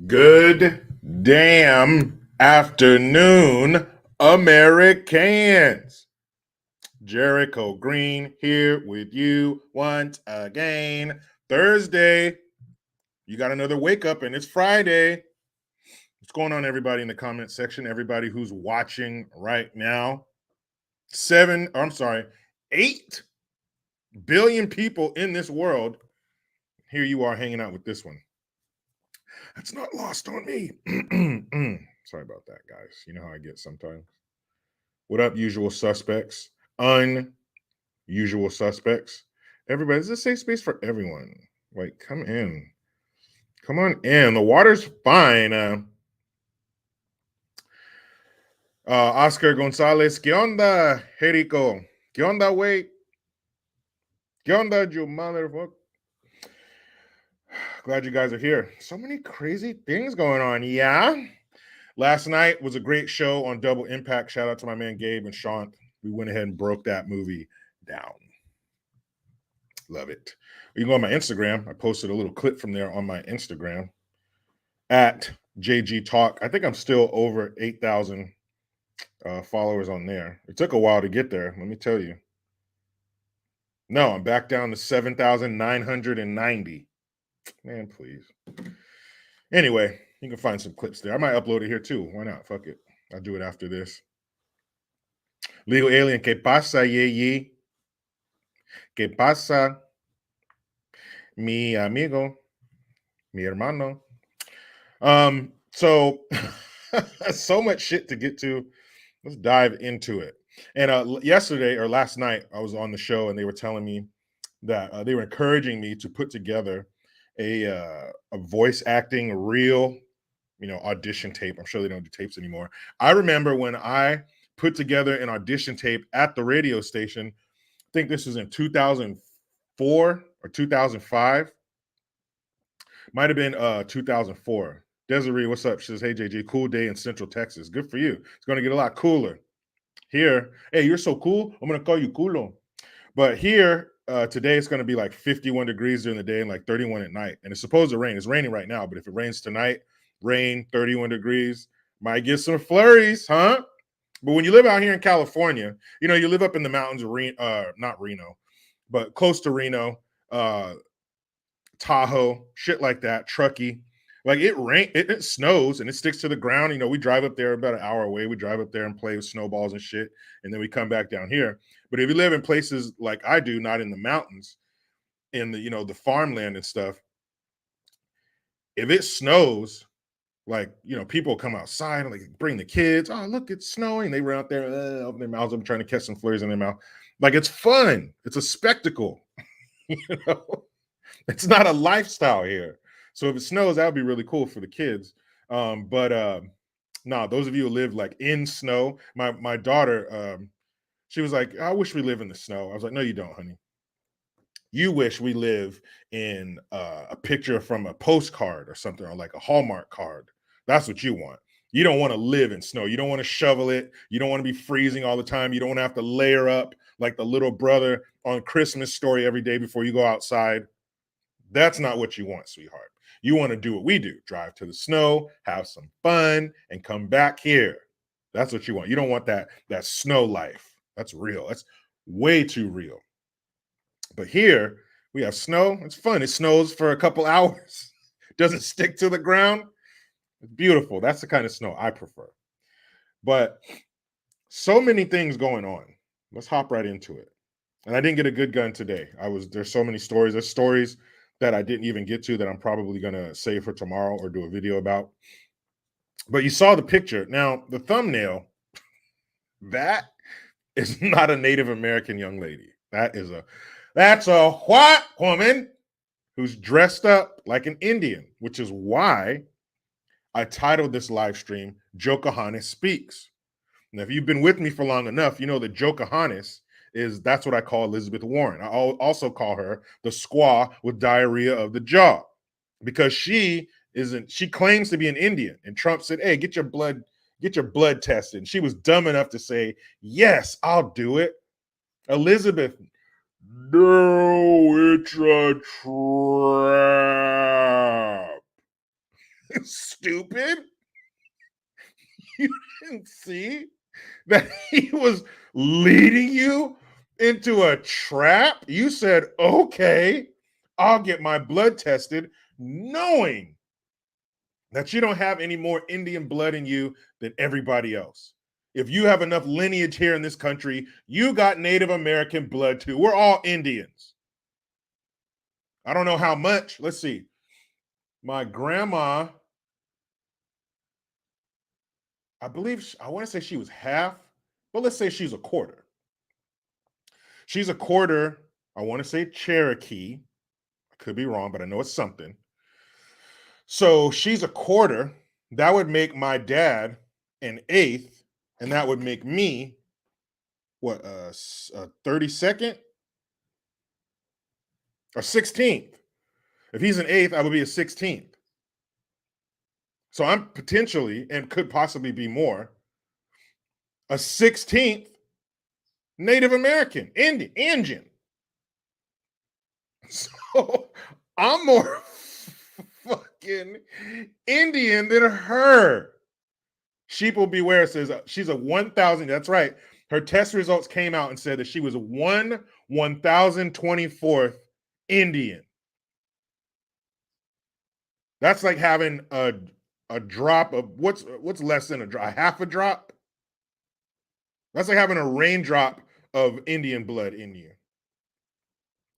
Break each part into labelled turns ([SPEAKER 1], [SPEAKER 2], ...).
[SPEAKER 1] Good damn afternoon, Americans. Jericho Green here with you once again. Thursday, you got another wake up and it's Friday. What's going on, everybody, in the comment section? Everybody who's watching right now. 8 billion people in this world. Here you are hanging out with this one. That's not lost on me. Sorry about that, guys. You know how I get sometimes. What up, usual suspects? Unusual suspects. Everybody, this is a safe space for everyone. Like, come in. Come on in. The water's fine. Oscar Gonzalez, ¿qué onda, Jericho? ¿Qué onda, güey? ¿Qué onda, you motherfucker? Glad you guys are here. So many crazy things going on, yeah? Last night was a great show on Double Impact. Shout out to my man Gabe and Sean. We went ahead and broke that movie down. Love it. You can go on my Instagram. I posted a little clip from there on my Instagram at JG Talk. I think I'm still over 8,000 followers on there. It took a while to get there, let me tell you. No, I'm back down to 7,990. Man, please. Anyway, you can find some clips there. I might upload it here too. Why not? Fuck it. I'll do it after this. Legal Alien, ¿qué pasa, ye? ¿Qué pasa? Mi amigo, mi hermano. So so much shit to get to. Let's dive into it. And yesterday or last night, I was on the show and they were telling me that they were encouraging me to put together a voice acting reel, audition tape. I'm sure they don't do tapes anymore. I remember when I put together an audition tape at the radio station. I think this was in 2004 or 2005. Might have been 2004. Desiree, what's up? She says, hey, JJ, cool day in Central Texas. Good for you. It's going to get a lot cooler. Here, hey, you're so cool. I'm going to call you culo. But here, today it's going to be like 51 degrees during the day and like 31 at night. And it's supposed to rain. It's raining right now, but if it rains tonight, rain, 31 degrees, might get some flurries, huh? But when you live out here in California, you live up in the mountains of not Reno, but close to Reno, Tahoe, shit like that, Truckee. Like it snows and it sticks to the ground. We drive up there about an hour away. We drive up there and play with snowballs and shit, and then we come back down here. But if you live in places like I do, not in the mountains, in the the farmland and stuff, if it snows, like people come outside and like bring the kids. Oh, look, it's snowing. They run out there, open their mouths up, trying to catch some flurries in their mouth. Like it's fun. It's a spectacle. It's not a lifestyle here. So if it snows, that would be really cool for the kids. But those of you who live like in snow, my daughter, she was like, I wish we live in the snow. I was like, no, you don't, honey. You wish we live in a picture from a postcard or something, or like a Hallmark card. That's what you want. You don't want to live in snow. You don't want to shovel it. You don't want to be freezing all the time. You don't want to have to layer up like the little brother on Christmas Story every day before you go outside. That's not what you want, sweetheart. You want to do what we do. Drive to the snow, have some fun, and come back here. That's what you want. You don't want that snow life. That's real. That's way too real. But here, we have snow. It's fun. It snows for a couple hours. Doesn't stick to the ground. It's beautiful. That's the kind of snow I prefer. But so many things going on. Let's hop right into it. And I didn't get a good gun today. There's so many stories. There's stories that I didn't even get to that I'm probably going to save for tomorrow or do a video about. But you saw the picture. Now, the thumbnail, that is not a Native American young lady. That's a white woman who's dressed up like an Indian, which is why I titled this live stream, Jokeahontas Speaks. Now, if you've been with me for long enough, you know that Jokeahontas that's what I call Elizabeth Warren. I also call her the squaw with diarrhea of the jaw, because she claims to be an Indian, and Trump said, hey, get your blood tested. And she was dumb enough to say, yes, I'll do it. Elizabeth, no, it's a trap. Stupid. You didn't see that he was leading you into a trap? You said, okay, I'll get my blood tested, knowing that you don't have any more Indian blood in you than everybody else. If you have enough lineage here in this country, you got Native American blood too. We're all Indians. I don't know how much. Let's see. My grandma, I believe, I want to say she was half, but let's say she's a quarter. She's a quarter, I want to say Cherokee. I could be wrong, but I know it's something. So she's a quarter. That would make my dad an eighth, and that would make me what, a 32nd or 16th. If he's an eighth, I would be a 16th. So I'm potentially, and could possibly be more, a 16th Native American, Indian. So I'm more fucking Indian than her. Sheeple Beware says she's a 1,000. That's right. Her test results came out and said that she was a 1,024th Indian. That's like having a drop of what's less than a drop, a half a drop. That's like having a raindrop of Indian blood in you.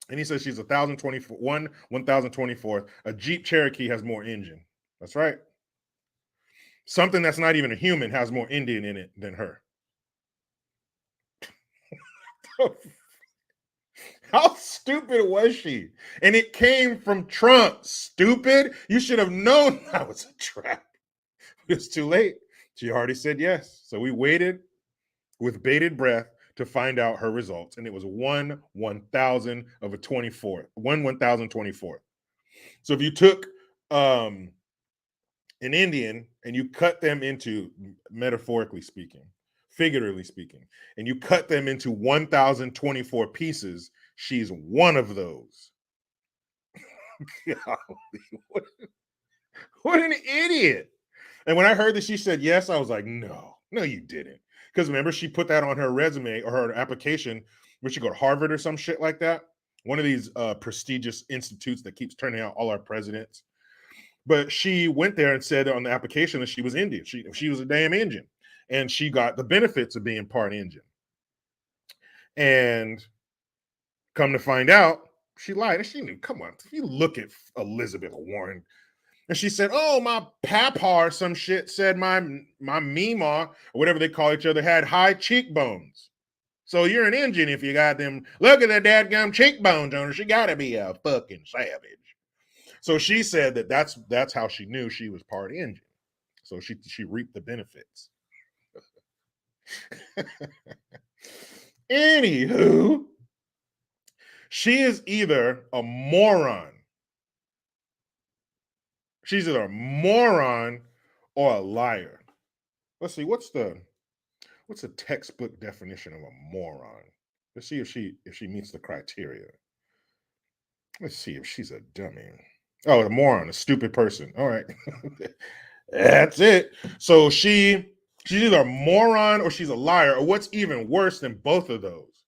[SPEAKER 1] And he says she's 1,024th. A Jeep Cherokee has more engine. That's right. Something that's not even a human has more Indian in it than her. How stupid was she? And it came from Trump. Stupid. You should have known that was a trap. It's too late. She already said yes. So we waited with bated breath to find out her results. And it was 1/1,000 of a 24th. 1/1,024th. So if you took an Indian and you cut them into, metaphorically speaking, figuratively speaking, and you cut them into 1,024 pieces, she's one of those. What an idiot. And when I heard that she said yes, I was like, no, you didn't. Because remember, she put that on her resume or her application when she go to Harvard or some shit like that. One of these prestigious institutes that keeps turning out all our presidents. But she went there and said on the application that she was Indian. She was a damn Indian. And she got the benefits of being part Indian. And come to find out, she lied. And she knew, come on, if you look at Elizabeth Warren, and she said, oh, my papa or some shit said my meemaw, or whatever they call each other, had high cheekbones. So you're an Indian if you got them. Look at the dadgum cheekbones on her. She got to be a fucking savage. So she said that's how she knew she was part Indian. So she reaped the benefits. Anywho, she is either a moron. She's either a moron or a liar. Let's see, what's the textbook definition of a moron? Let's see if she meets the criteria. Let's see if she's a dummy. Oh, a moron, a stupid person. All right. That's it. So she's either a moron or she's a liar, or what's even worse than both of those,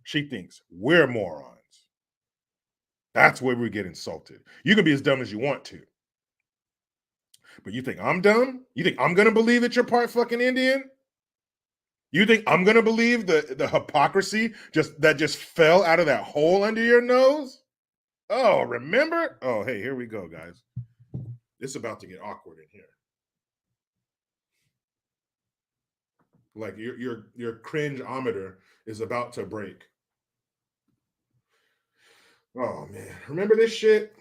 [SPEAKER 1] she thinks we're morons. That's where we get insulted. You can be as dumb as you want to. But you think I'm dumb? You think I'm going to believe that you're part fucking Indian? You think I'm going to believe the hypocrisy that just fell out of that hole under your nose? Oh, remember? Oh, hey, here we go, guys. It's about to get awkward in here. Like your cringe-ometer is about to break. Oh man, remember this shit?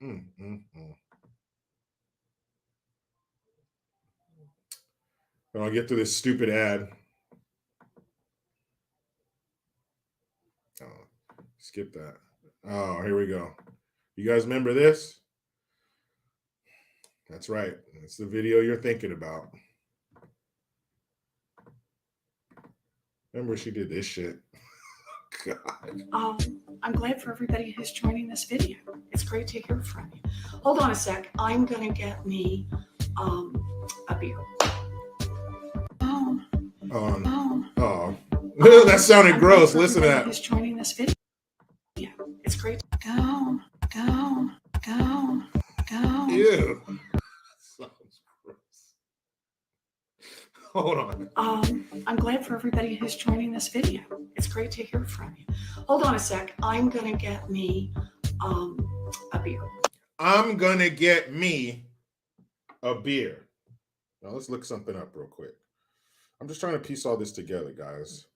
[SPEAKER 1] Mm, mm, mm. I'll get to this stupid ad. Oh, skip that. Oh, here we go. You guys remember this? That's right. It's the video you're thinking about. Remember she did this shit. God.
[SPEAKER 2] I'm glad for everybody who's joining this video. It's great to hear from you. Hold on a sec. I'm going to get me a beer.
[SPEAKER 1] That sounded gross. Listen to that.
[SPEAKER 2] Who's joining this video? Yeah, it's great. Go.
[SPEAKER 1] Ew. Sounds gross. Hold on.
[SPEAKER 2] I'm glad for everybody who's joining this video. It's great to hear from you. Hold on a sec. I'm going to get me a beer.
[SPEAKER 1] I'm going to get me a beer. Now let's look something up real quick. I'm just trying to piece all this together, guys.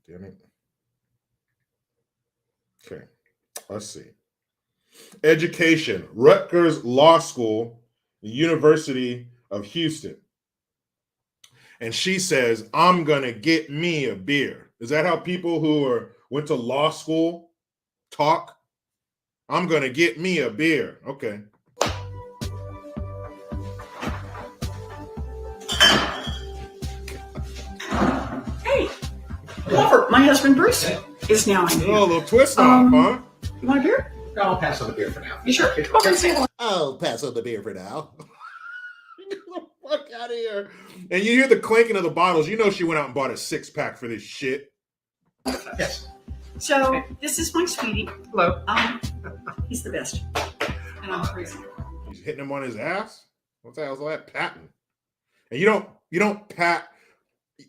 [SPEAKER 1] Damn it. Okay, let's see. Education, Rutgers Law School, the University of Houston. And she says, I'm going to get me a beer. Is that how people who went to law school talk? I'm going to get me a beer. Okay.
[SPEAKER 2] Hey, Robert, my husband Bruce is now in here.
[SPEAKER 1] Oh, a little twist off, huh?
[SPEAKER 2] You want a beer?
[SPEAKER 3] No, I'll pass on the beer for now.
[SPEAKER 2] You sure? Come over and say hello.
[SPEAKER 3] I'll pass on the beer for now.
[SPEAKER 1] Get the fuck out of here. And you hear the clanking of the bottles. You know she went out and bought a 6-pack for this shit.
[SPEAKER 3] Yes.
[SPEAKER 2] So, this is my sweetie.
[SPEAKER 3] Hello.
[SPEAKER 2] He's the best. And I'm crazy.
[SPEAKER 1] He's hitting him on his ass? What the hell's all that patting? And you don't pat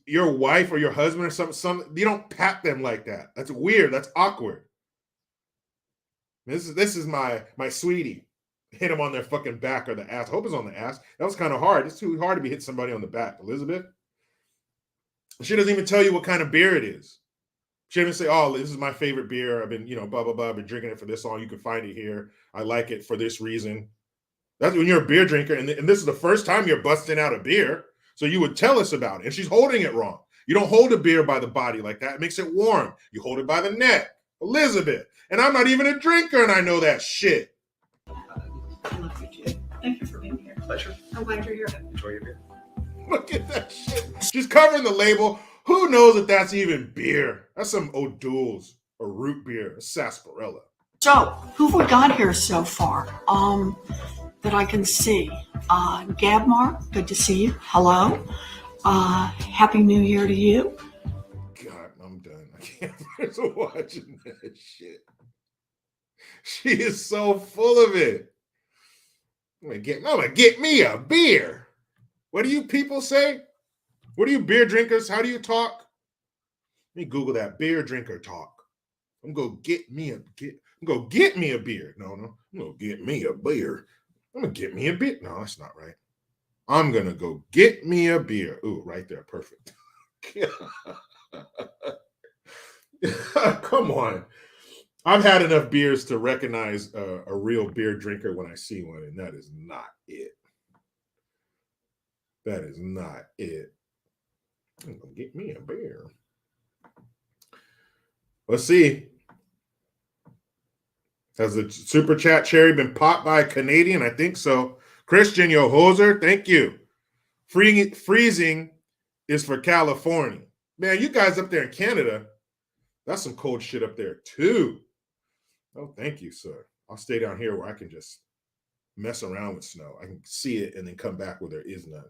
[SPEAKER 1] your wife or your husband or something. You don't pat them like that. That's weird. That's awkward. This is my sweetie. Hit him on their fucking back or the ass. I hope it's on the ass. That was kind of hard. It's too hard to be hitting somebody on the back. Elizabeth? She doesn't even tell you what kind of beer it is. She didn't say, oh, this is my favorite beer. I've been, blah, blah, blah. I've been drinking it for this long. You can find it here. I like it for this reason. That's when you're a beer drinker. And this is the first time you're busting out a beer. So you would tell us about it. And she's holding it wrong. You don't hold a beer by the body like that. It makes it warm. You hold it by the neck. Elizabeth. And I'm not even a drinker, and I know that shit.
[SPEAKER 2] I love you too. Thank you for being here.
[SPEAKER 3] Pleasure.
[SPEAKER 2] I'm glad you're here.
[SPEAKER 3] Enjoy your beer.
[SPEAKER 1] Look at that shit. She's covering the label. Who knows if that's even beer? That's some O'Doul's or root beer, a sarsaparilla.
[SPEAKER 2] So, who have we got here so far? That I can see. Gabmar, good to see you. Hello. Happy New Year to you.
[SPEAKER 1] God, I'm done. I can't finish watching that shit. She is so full of it. I'm gonna get me a beer. What do you people say? What are you beer drinkers? How do you talk? Let me Google that beer drinker talk. I'm gonna get me a beer. No, I'm gonna get me a beer. I'm gonna get me a beer. No, that's not right. I'm gonna go get me a beer. Ooh, right there, perfect. Come on. I've had enough beers to recognize a real beer drinker when I see one, and that is not it. That is not it. I'm gonna get me a beer. Let's see. Has the super chat cherry been popped by a Canadian? I think so. Christian Yohoser, thank you. Freezing is for California. Man, you guys up there in Canada, that's some cold shit up there too. Oh, thank you, sir. I'll stay down here where I can just mess around with snow. I can see it and then come back where there is none.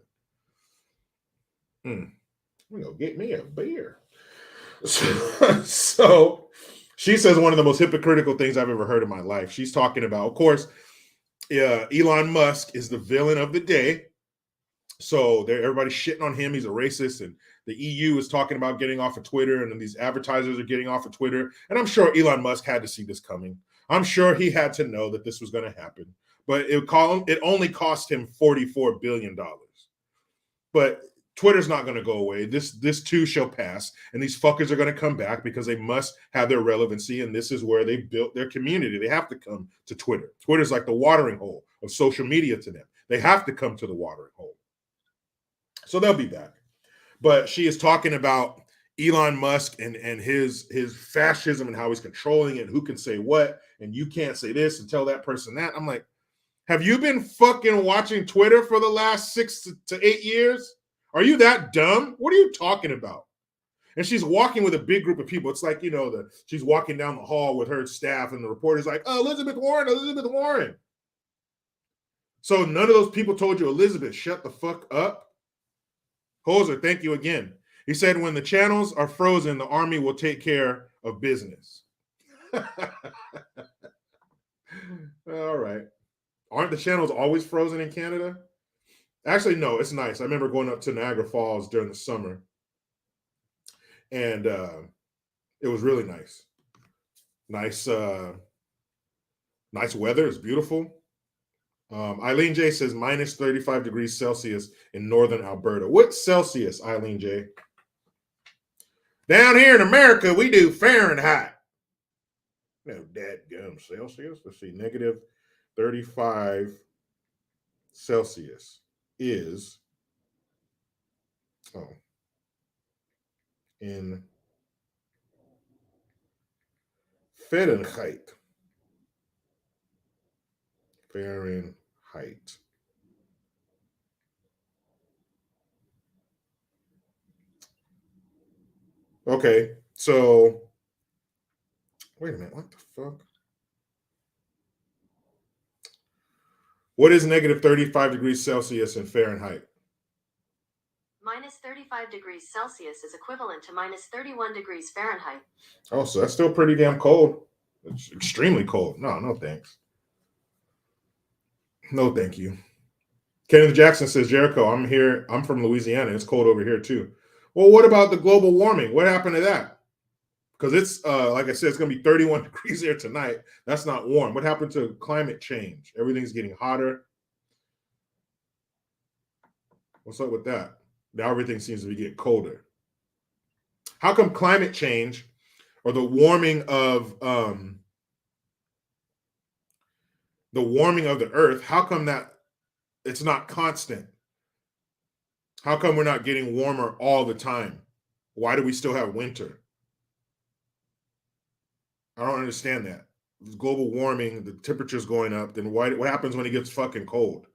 [SPEAKER 1] I'm gonna get me a beer. So she says one of the most hypocritical things I've ever heard in my life. She's talking about, of course, Elon Musk is the villain of the day. So everybody's shitting on him. He's a racist. And the EU is talking about getting off of Twitter. And then these advertisers are getting off of Twitter. And I'm sure Elon Musk had to see this coming. I'm sure he had to know that this was going to happen. But it only cost him $44 billion. But Twitter's not going to go away. This too shall pass. And these fuckers are going to come back because they must have their relevancy. And this is where they built their community. They have to come to Twitter. Twitter's like the watering hole of social media to them. They have to come to the watering hole. So they'll be back. But she is talking about Elon Musk and his fascism and how he's controlling it and who can say what. And you can't say this and tell that person that. I'm like, Have you been fucking watching Twitter for the last 6 to 8 years? Are you that dumb? What are you talking about? And she's walking with a big group of people. It's like, she's walking down the hall with her staff, and the reporter's like, oh, Elizabeth Warren, Elizabeth Warren. So none of those people told you, Elizabeth, shut the fuck up? Hoser, thank you again. He said, when the channels are frozen, the army will take care of business. All right. Aren't the channels always frozen in Canada? Actually, no, it's nice. I remember going up to Niagara Falls during the summer, and it was really nice. Nice weather. It's beautiful. Eileen J says minus 35 degrees Celsius in northern Alberta. What's Celsius, Eileen J? Down here in America, we do Fahrenheit. No, dadgum Celsius. Let's see, negative 35 Celsius is, in Fahrenheit. Fahrenheit. Okay, so wait a minute, what the fuck? What is negative 35 degrees Celsius in Fahrenheit?
[SPEAKER 4] Minus 35 degrees Celsius is equivalent to minus 31 degrees Fahrenheit.
[SPEAKER 1] Oh, so that's still pretty damn cold. It's extremely cold. No thanks. No, thank you. Kenneth Jackson says, Jericho, I'm here. I'm from Louisiana. It's cold over here too. Well, what about the global warming? What happened to that? Because it's, like I said, it's going to be 31 degrees here tonight. That's not warm. What happened to climate change? Everything's getting hotter. What's up with that? Now everything seems to be getting colder. How come climate change or the warming of the earth, how come that it's not constant? How come we're not getting warmer all the time? Why do we still have winter? I don't understand that. Global warming, the temperature's going up, then what happens when it gets fucking cold?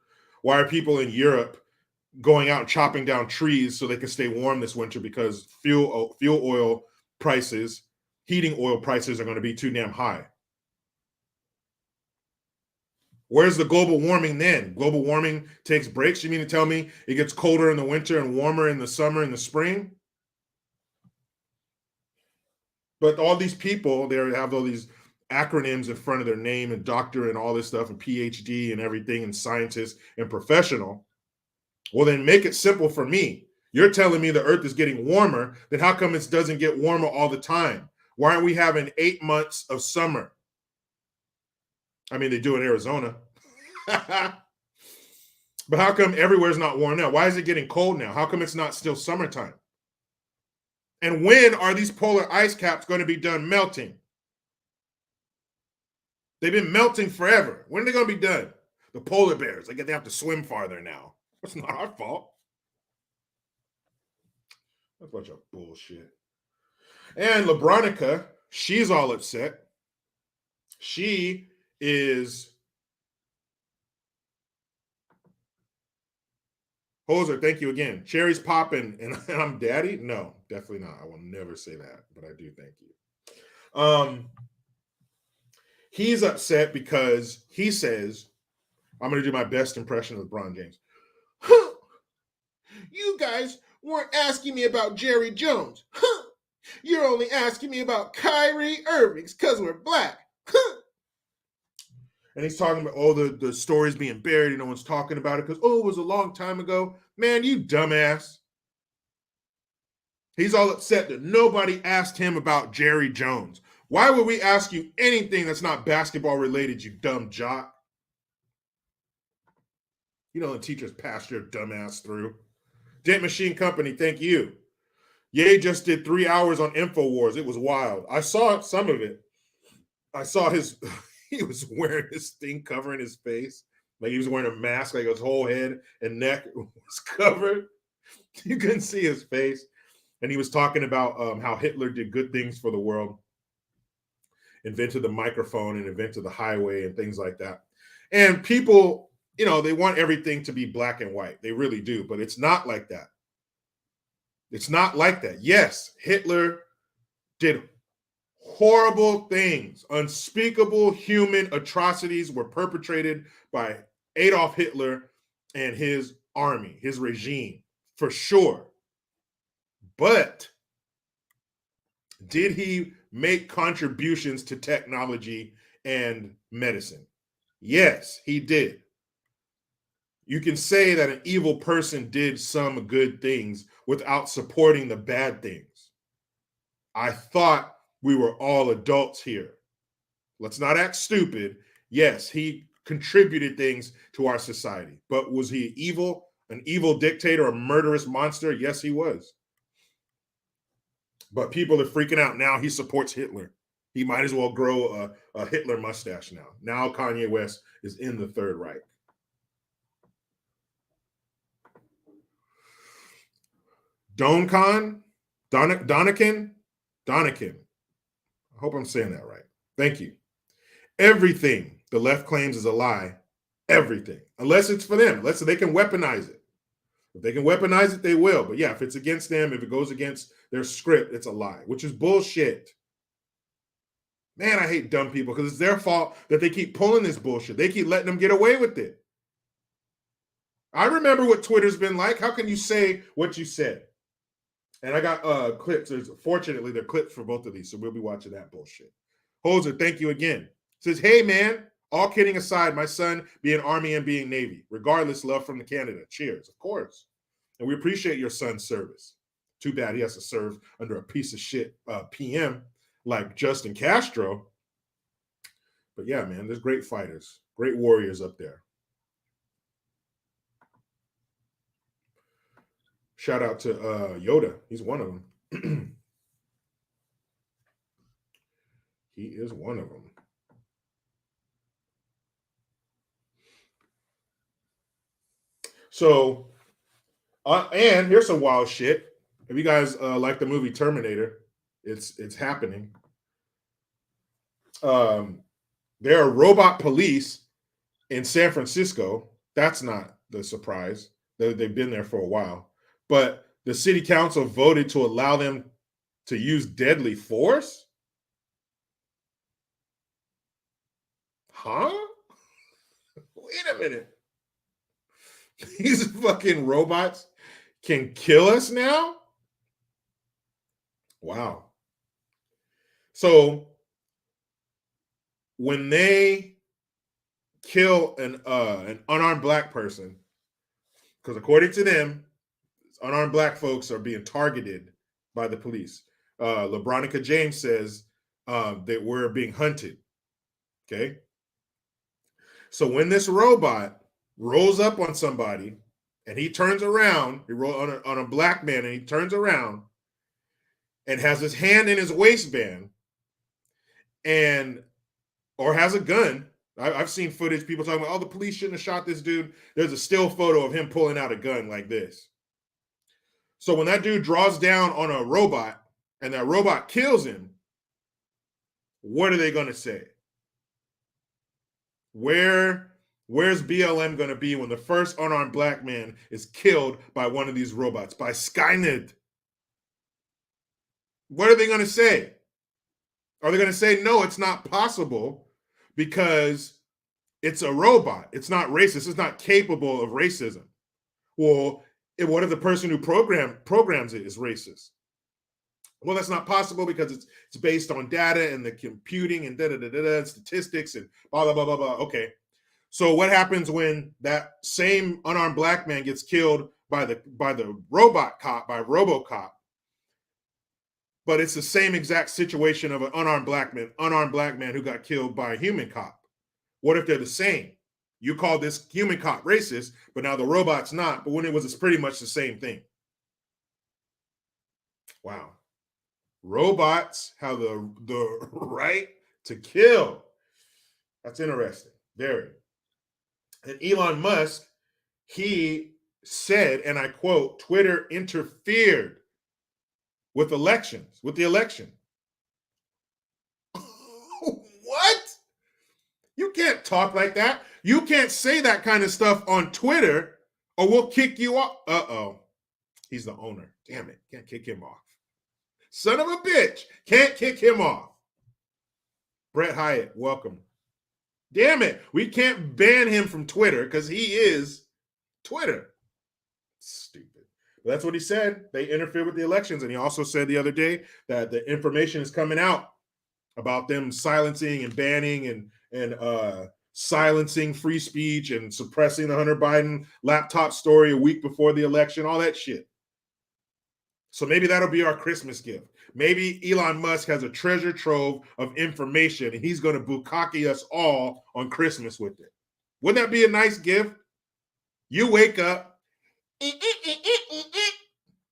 [SPEAKER 1] Why are people in Europe going out and chopping down trees so they can stay warm this winter because fuel oil prices, heating oil prices are going to be too damn high? Where's the global warming then? Global warming takes breaks? You mean to tell me it gets colder in the winter and warmer in the summer and the spring? But all these people, they have all these acronyms in front of their name and doctor and all this stuff and PhD and everything and scientist and professional. Well, then make it simple for me. You're telling me the earth is getting warmer, then how come it doesn't get warmer all the time? Why aren't we having 8 months of summer? I mean, they do in Arizona. But how come everywhere's not warm now? Why is it getting cold now? How come it's not still summertime? And when are these polar ice caps going to be done melting? They've been melting forever. When are they going to be done? The polar bears, they have to swim farther now. It's not our fault. That's a bunch of bullshit. And Lebronica, she's all upset. She is... Hoser, thank you again. Cherry's popping and I'm daddy? No, definitely not. I will never say that, but I do thank you. He's upset because he says, I'm going to do my best impression of LeBron James. You guys weren't asking me about Jerry Jones. You're only asking me about Kyrie Irving's because we're black. And he's talking about, the stories being buried and no one's talking about it because, it was a long time ago. Man, you dumbass. He's all upset that nobody asked him about Jerry Jones. Why would we ask you anything that's not basketball related, you dumb jock? The teachers passed your dumbass through. Dent Machine Company, thank you. Ye just did 3 hours on InfoWars. It was wild. I saw some of it. I saw he was wearing his thing covering his face. Like he was wearing a mask, like his whole head and neck was covered. You couldn't see his face. And he was talking about how Hitler did good things for the world, invented the microphone and invented the highway and things like that. And people, they want everything to be black and white. They really do, but it's not like that. It's not like that. Yes, Hitler did horrible things. Unspeakable human atrocities were perpetrated by Adolf Hitler and his army, his regime, for sure. But did he make contributions to technology and medicine? Yes, he did. You can say that an evil person did some good things without supporting the bad things. I thought we were all adults here. Let's not act stupid. Yes, he contributed things to our society, but was he evil, an evil dictator, a murderous monster? Yes, he was. But people are freaking out now. He supports Hitler. He might as well grow a Hitler mustache now. Now Kanye West is in the Third Reich. Donikin. I hope I'm saying that right. Thank you. Everything the left claims is a lie. Everything. Unless it's for them. Unless they can weaponize it. If they can weaponize it, they will. But yeah, if it's against them, if it goes against their script, it's a lie, which is bullshit. Man, I hate dumb people because it's their fault that they keep pulling this bullshit. They keep letting them get away with it. I remember what Twitter's been like. How can you say what you said? And I got clips. Fortunately, there are clips for both of these, so we'll be watching that bullshit. Hoser, thank you again. Says, hey, man, all kidding aside, my son being Army and being Navy. Regardless, love from the Canada. Cheers, of course. And we appreciate your son's service. Too bad he has to serve under a piece of shit PM like Justin Castro. But yeah, man, there's great fighters, great warriors up there. Shout out to Yoda. He's one of them. He is one of them. So, and here's some wild shit. If you guys like the movie Terminator, it's happening. There are robot police in San Francisco. That's not the surprise. They've been there for a while. But the city council voted to allow them to use deadly force? Huh? Wait a minute. These fucking robots can kill us now? Wow. So when they kill an unarmed black person, because according to them, unarmed black folks are being targeted by the police. Lebronica James says that we're being hunted. Okay. So when this robot rolls up on somebody and he turns around, he rolls on a black man and he turns around and has his hand in his waistband or has a gun. I've seen footage, people talking about, oh, the police shouldn't have shot this dude. There's a still photo of him pulling out a gun like this. So when that dude draws down on a robot and that robot kills him, what are they going to say? Where's BLM going to be when the first unarmed black man is killed by one of these robots, by Skynet? What are they going to say? Are they going to say, no, it's not possible because it's a robot. It's not racist. It's not capable of racism. Well, what if the person who programs it is racist? Well, that's not possible because it's based on data and the computing and statistics and blah, blah, blah, blah, blah. Okay. So what happens when that same unarmed black man gets killed by the robot cop, by RoboCop? But it's the same exact situation of an unarmed black man who got killed by a human cop. What if they're the same? You call this human cop racist, but now the robot's not. But when it's pretty much the same thing. Wow. Robots have the right to kill. That's interesting. Very. And Elon Musk, he said, and I quote, Twitter interfered with the election. What? You can't talk like that. You can't say that kind of stuff on Twitter or we'll kick you off. Uh-oh. He's the owner. Damn it. Can't kick him off. Son of a bitch. Can't kick him off. Brett Hyatt, welcome. Damn it. We can't ban him from Twitter because he is Twitter. Stupid. But that's what he said. They interfered with the elections. And he also said the other day that the information is coming out about them silencing and banning and silencing free speech and suppressing the Hunter Biden laptop story a week before the election, all that shit. So maybe that'll be our Christmas gift. Maybe Elon Musk has a treasure trove of information and he's going to bukkake us all on Christmas with it. Wouldn't that be a nice gift? You wake up,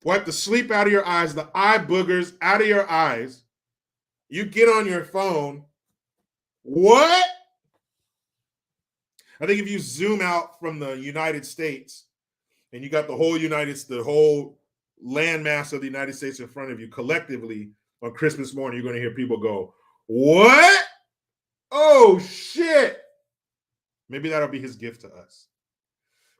[SPEAKER 1] wipe the sleep out of your eyes, the eye boogers out of your eyes. You get on your phone. What? I think if you zoom out from the United States and you got the whole landmass of the United States in front of you collectively on Christmas morning, you're going to hear people go, what? Oh, shit. Maybe that'll be his gift to us.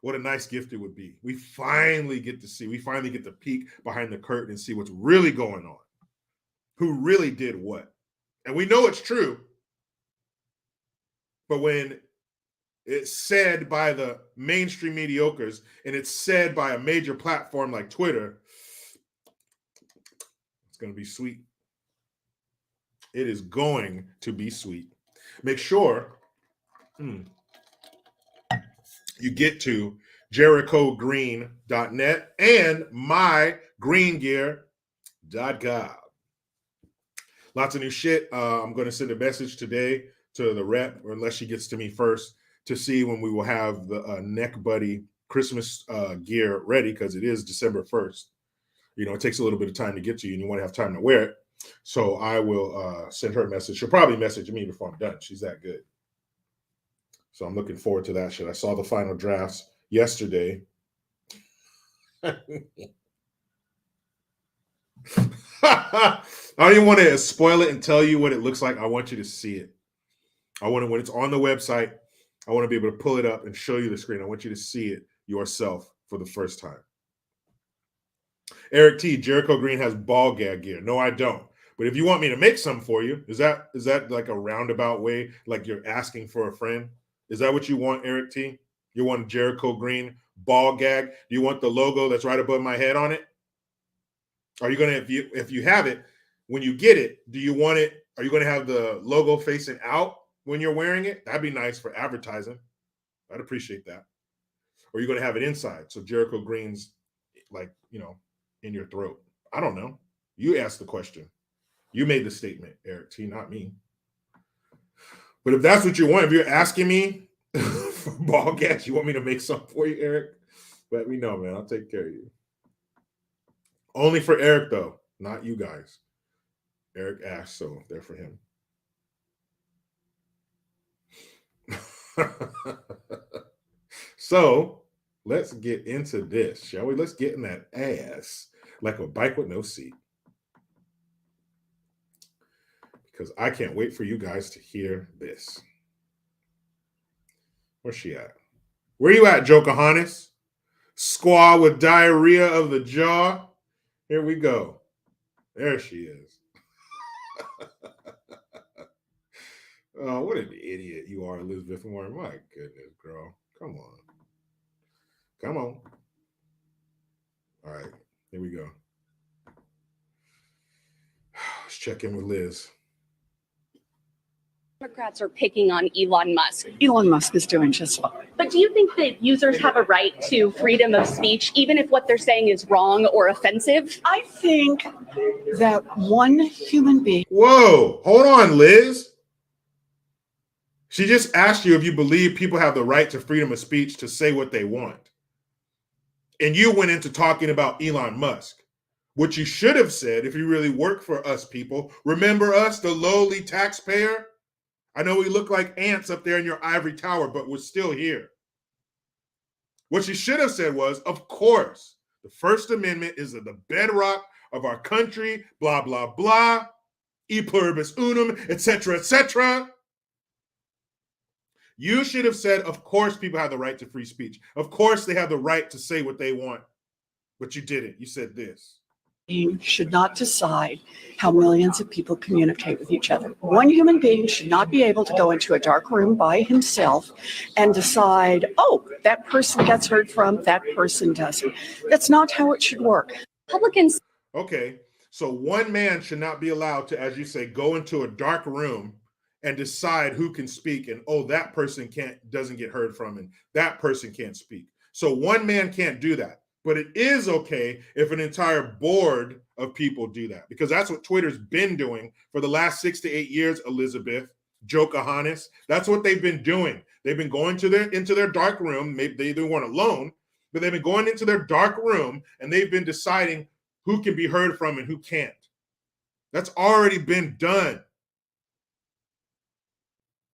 [SPEAKER 1] What a nice gift it would be. We finally get to peek behind the curtain and see what's really going on. Who really did what. And we know it's true. But when it's said by the mainstream mediocres and it's said by a major platform like Twitter, it's going to be sweet. It is going to be sweet. Make sure you get to JerichoGreen.net and mygreengear.com. Lots of new shit. I'm going to send a message today to the rep, or unless she gets to me first, to see when we will have the Neck Buddy Christmas gear ready, because it is December 1st. You know, it takes a little bit of time to get to you, and you want to have time to wear it. So I will send her a message. She'll probably message me before I'm done. She's that good. So I'm looking forward to that shit. I saw the final drafts yesterday. I don't even want to spoil it and tell you what it looks like. I want you to see it. When it's on the website, I want to be able to pull it up and show you the screen. I want you to see it yourself for the first time. Eric T, Jericho Green has ball gag gear. No, I don't. But if you want me to make some for you, is that like a roundabout way, like you're asking for a friend? Is that what you want, Eric T? You want a Jericho Green ball gag? Do you want the logo that's right above my head on it? Are you going to, if you have it, when you get it, do you want it? Are you going to have the logo facing out when you're wearing it? That'd be nice for advertising. I'd appreciate that. Or are you going to have it inside? So Jericho Green's like, you know, in your throat. I don't know. You asked the question. You made the statement, Eric T, not me. But if that's what you want, if you're asking me for ball gags, you want me to make some for you, Eric? Let me know, man. I'll take care of you. Only for Eric, though, not you guys. Eric asked, so they're for him. So let's get into this, shall we? Let's get in that ass like a bike with no seat. Because I can't wait for you guys to hear this. Where's she at? Where you at, Jokeahontas? Squaw with diarrhea of the jaw. Here we go. There she is. Oh, what an idiot you are, Elizabeth Warren. My goodness, girl. Come on. Come on. All right, here we go. Let's check in with Liz.
[SPEAKER 5] Democrats are picking on Elon Musk.
[SPEAKER 2] Elon Musk is doing just fine.
[SPEAKER 5] But do you think that users have a right to freedom of speech, even if what they're saying is wrong or offensive?
[SPEAKER 2] I think that one human being.
[SPEAKER 1] Whoa, hold on, Liz. She just asked you if you believe people have the right to freedom of speech to say what they want. And you went into talking about Elon Musk. What you should have said, if you really work for us people, remember us, the lowly taxpayer? I know we look like ants up there in your ivory tower, but we're still here. What you should have said was, of course, the First Amendment is the bedrock of our country, blah, blah, blah, e pluribus unum, etc., etc. You should have said, of course, people have the right to free speech. Of course, they have the right to say what they want. But you didn't. You said this.
[SPEAKER 2] You should not decide how millions of people communicate with each other. One human being should not be able to go into a dark room by himself and decide, oh, that person gets heard from, that person doesn't. That's not how it should work.
[SPEAKER 5] Republicans.
[SPEAKER 1] Okay, so one man should not be allowed to, as you say, go into a dark room and decide who can speak, and oh, that person doesn't get heard from, and that person can't speak. So one man can't do that. But it is okay if an entire board of people do that, because that's what Twitter's been doing for the last 6 to 8 years, Elizabeth, Jokeahontas. That's what they've been doing. They've been going into their dark room. Maybe they weren't alone, but they've been going into their dark room and they've been deciding who can be heard from and who can't. That's already been done.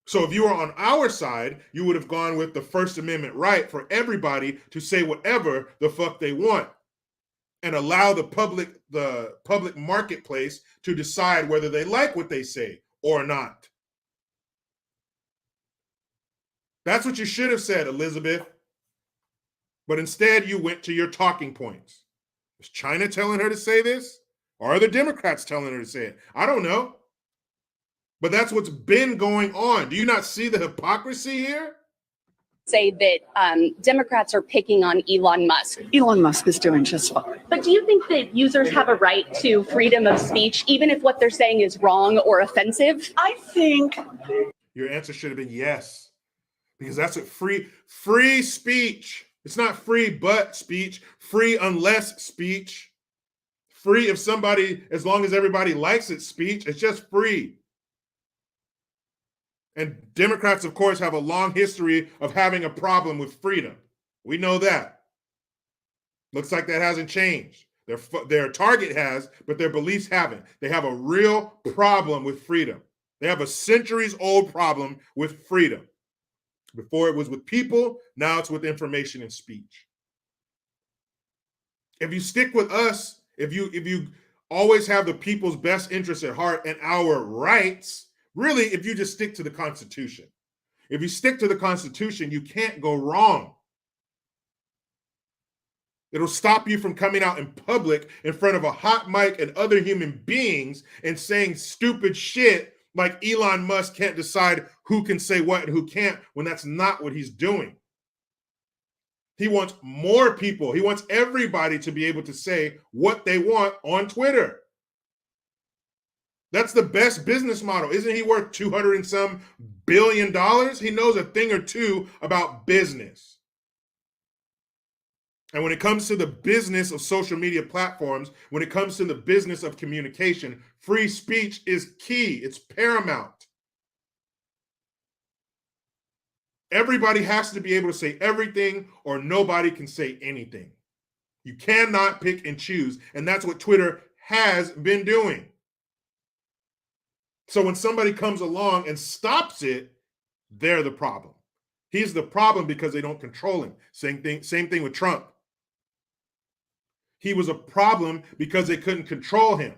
[SPEAKER 1] So if you were on our side, you would have gone with the First Amendment right for everybody to say whatever the fuck they want and allow the public marketplace to decide whether they like what they say or not. That's what you should have said, Elizabeth. But instead, you went to your talking points. Is China telling her to say this? Or are the Democrats telling her to say it? I don't know. But that's what's been going on. Do you not see the hypocrisy here?
[SPEAKER 5] Say that Democrats are picking on Elon Musk.
[SPEAKER 2] Elon Musk is doing just fine.
[SPEAKER 5] But do you think that users have a right to freedom of speech, even if what they're saying is wrong or offensive?
[SPEAKER 2] I think
[SPEAKER 1] Your answer should have been yes, because that's what free speech. It's not free but speech, free unless speech, free if somebody, as long as everybody likes it, speech. It's just free. And Democrats, of course, have a long history of having a problem with freedom. We know that. Looks like that hasn't changed. Their target has, but their beliefs haven't. They have a real problem with freedom. They have a centuries-old problem with freedom. Before it was with people, now it's with information and speech. If you stick with us, if you always have the people's best interests at heart and our rights, really, if you just stick to the Constitution. If you stick to the Constitution, you can't go wrong. It'll stop you from coming out in public in front of a hot mic and other human beings and saying stupid shit like Elon Musk can't decide who can say what and who can't, when that's not what he's doing. He wants more people. He wants everybody to be able to say what they want on Twitter. That's the best business model. Isn't he worth $200 and some billion? He knows a thing or two about business. And when it comes to the business of social media platforms, when it comes to the business of communication, free speech is key. It's paramount. Everybody has to be able to say everything, or nobody can say anything. You cannot pick and choose. And that's what Twitter has been doing. So when somebody comes along and stops it, they're the problem. He's the problem because they don't control him. Same thing with Trump. He was a problem because they couldn't control him.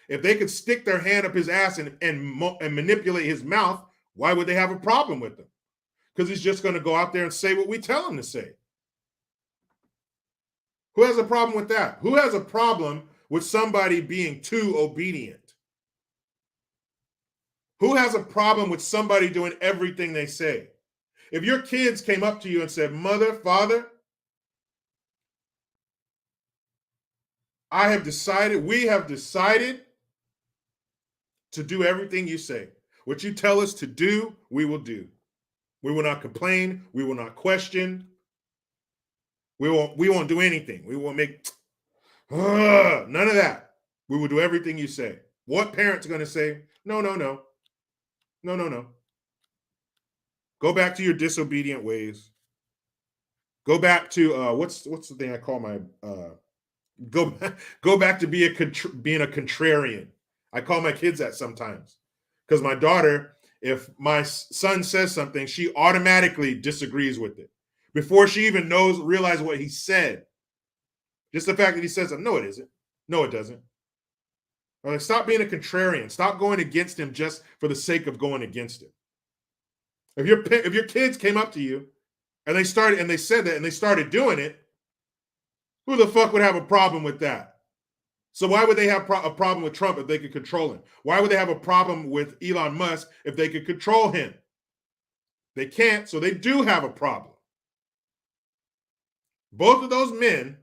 [SPEAKER 1] If they could stick their hand up his ass and manipulate his mouth, why would they have a problem with him? Because he's just going to go out there and say what we tell him to say. Who has a problem with that? Who has a problem with somebody being too obedient? Who has a problem with somebody doing everything they say? If your kids came up to you and said, "Mother, Father, we have decided to do everything you say. What you tell us to do, we will do. We will not complain. We will not question. We won't do anything. We won't make none of that. We will do everything you say." What parent's going to say, no. Go back to your disobedient ways. Go back to what's the thing I call my go back to being a contrarian. I call my kids that sometimes, because my daughter, if my son says something, she automatically disagrees with it before she even realize what he said. Just the fact that he says, "No, it isn't. No, it doesn't." I'm like, stop being a contrarian. Stop going against him just for the sake of going against him. If your kids came up to you and they said that and they started doing it, who the fuck would have a problem with that? So why would they have a problem with Trump if they could control him? Why would they have a problem with Elon Musk if they could control him? They can't, so they do have a problem. Both of those men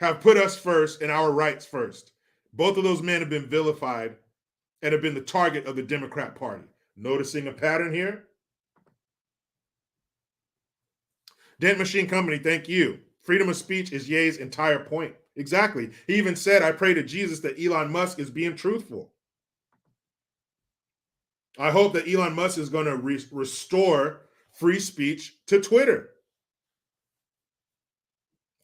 [SPEAKER 1] have put us first and our rights first. Both of those men have been vilified and have been the target of the Democrat Party. Noticing a pattern here? Dent Machine Company, thank you. Freedom of speech is Ye's entire point. Exactly. He even said, I pray to Jesus that Elon Musk is being truthful. I hope that Elon Musk is going to restore free speech to Twitter.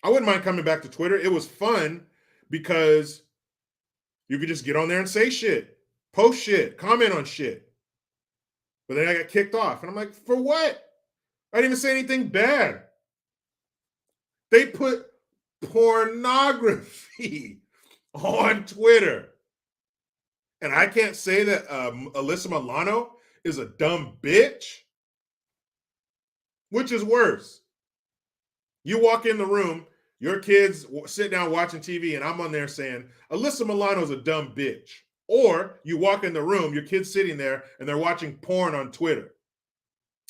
[SPEAKER 1] I wouldn't mind coming back to Twitter. It was fun because you could just get on there and say shit, post shit, comment on shit. But then I got kicked off. And I'm like, for what? I didn't even say anything bad. They put pornography on Twitter. And I can't say that Alyssa Milano is a dumb bitch. Which is worse? You walk in the room, your kids sit down watching TV, and I'm on there saying, Alyssa Milano is a dumb bitch. Or you walk in the room, your kid's sitting there, and they're watching porn on Twitter.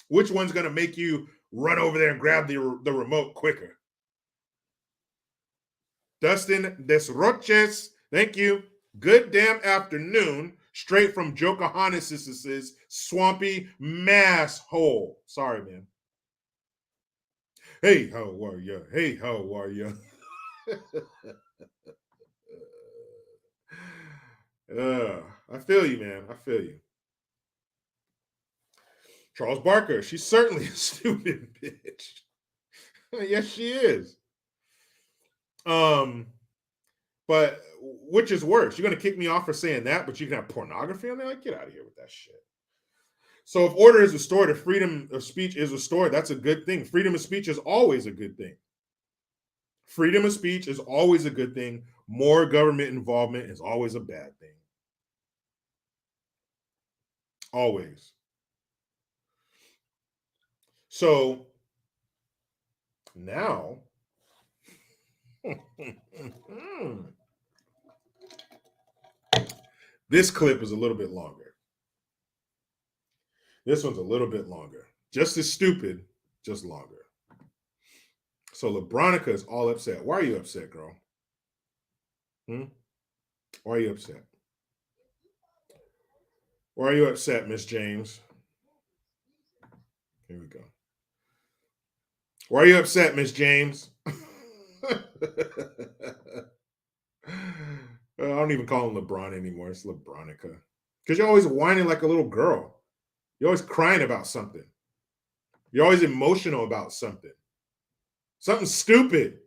[SPEAKER 1] Which one's going to make you run over there and grab the remote quicker? Dustin Desroches, thank you. Good damn afternoon, straight from Jokeahontas' swampy mass hole. Sorry, man. Hey, how are you? Hey, how are you? I feel you, man. I feel you. Charles Barker, she's certainly a stupid bitch. Yes, she is. But which is worse? You're going to kick me off for saying that, but you can have pornography on there? Like, get out of here with that shit. So if order is restored, if freedom of speech is restored, that's a good thing. Freedom of speech is always a good thing. Freedom of speech is always a good thing. More government involvement is always a bad thing. Always. So now, this clip is a little bit longer. This one's a little bit longer. Just as stupid, just longer. So Lebronica is all upset. Why are you upset, girl? Why are you upset? Why are you upset, Miss James? Here we go. Why are you upset, Miss James? I don't even call him LeBron anymore. It's Lebronica. Because you're always whining like a little girl. You're always crying about something. You're always emotional about something. Something stupid.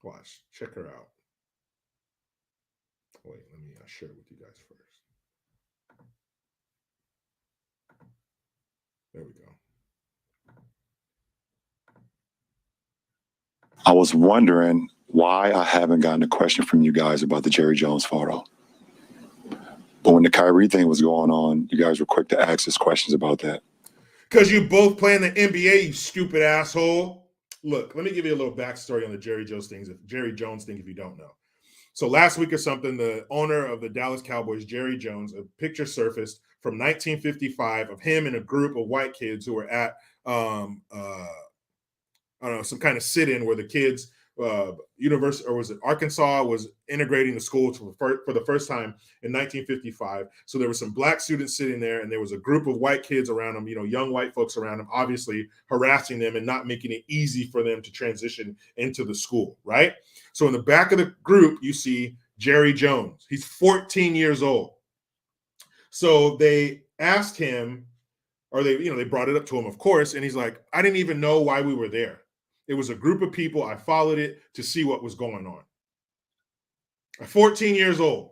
[SPEAKER 1] Watch. Check her out. Wait, let me share it with you guys first. There we go.
[SPEAKER 6] I was wondering why I haven't gotten a question from you guys about the Jerry Jones photo. But when the Kyrie thing was going on, you guys were quick to ask us questions about that.
[SPEAKER 1] Because you both play in the NBA, you stupid asshole. Look, let me give you a little backstory on the Jerry Jones thing, if you don't know. So last week or something, the owner of the Dallas Cowboys, Jerry Jones, a picture surfaced from 1955 of him and a group of white kids who were at I don't know, some kind of sit-in where the kids, University, or was it Arkansas, was integrating the school for the first time in 1955. So there were some black students sitting there, and there was a group of white kids around them, young white folks around them, obviously harassing them and not making it easy for them to transition into the school, right? So in the back of the group, you see Jerry Jones. He's 14 years old. So they asked him, or they brought it up to him, of course, and he's like, I didn't even know why we were there. It was a group of people. I followed it to see what was going on. I'm 14 years old.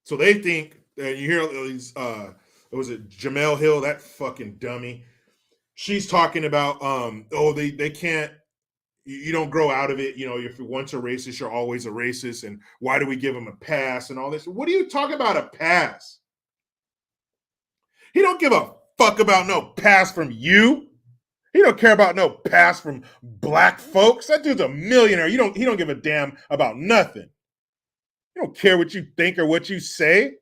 [SPEAKER 1] So they think, you hear these, was it Jamel Hill, that fucking dummy? She's talking about, they can't, you don't grow out of it. If you're once a racist, you're always a racist. And why do we give them a pass and all this? What are you talking about, a pass? He don't give a fuck about no pass from you. He don't care about no pass from black folks. That dude's a millionaire. He don't give a damn about nothing. He don't care what you think or what you say.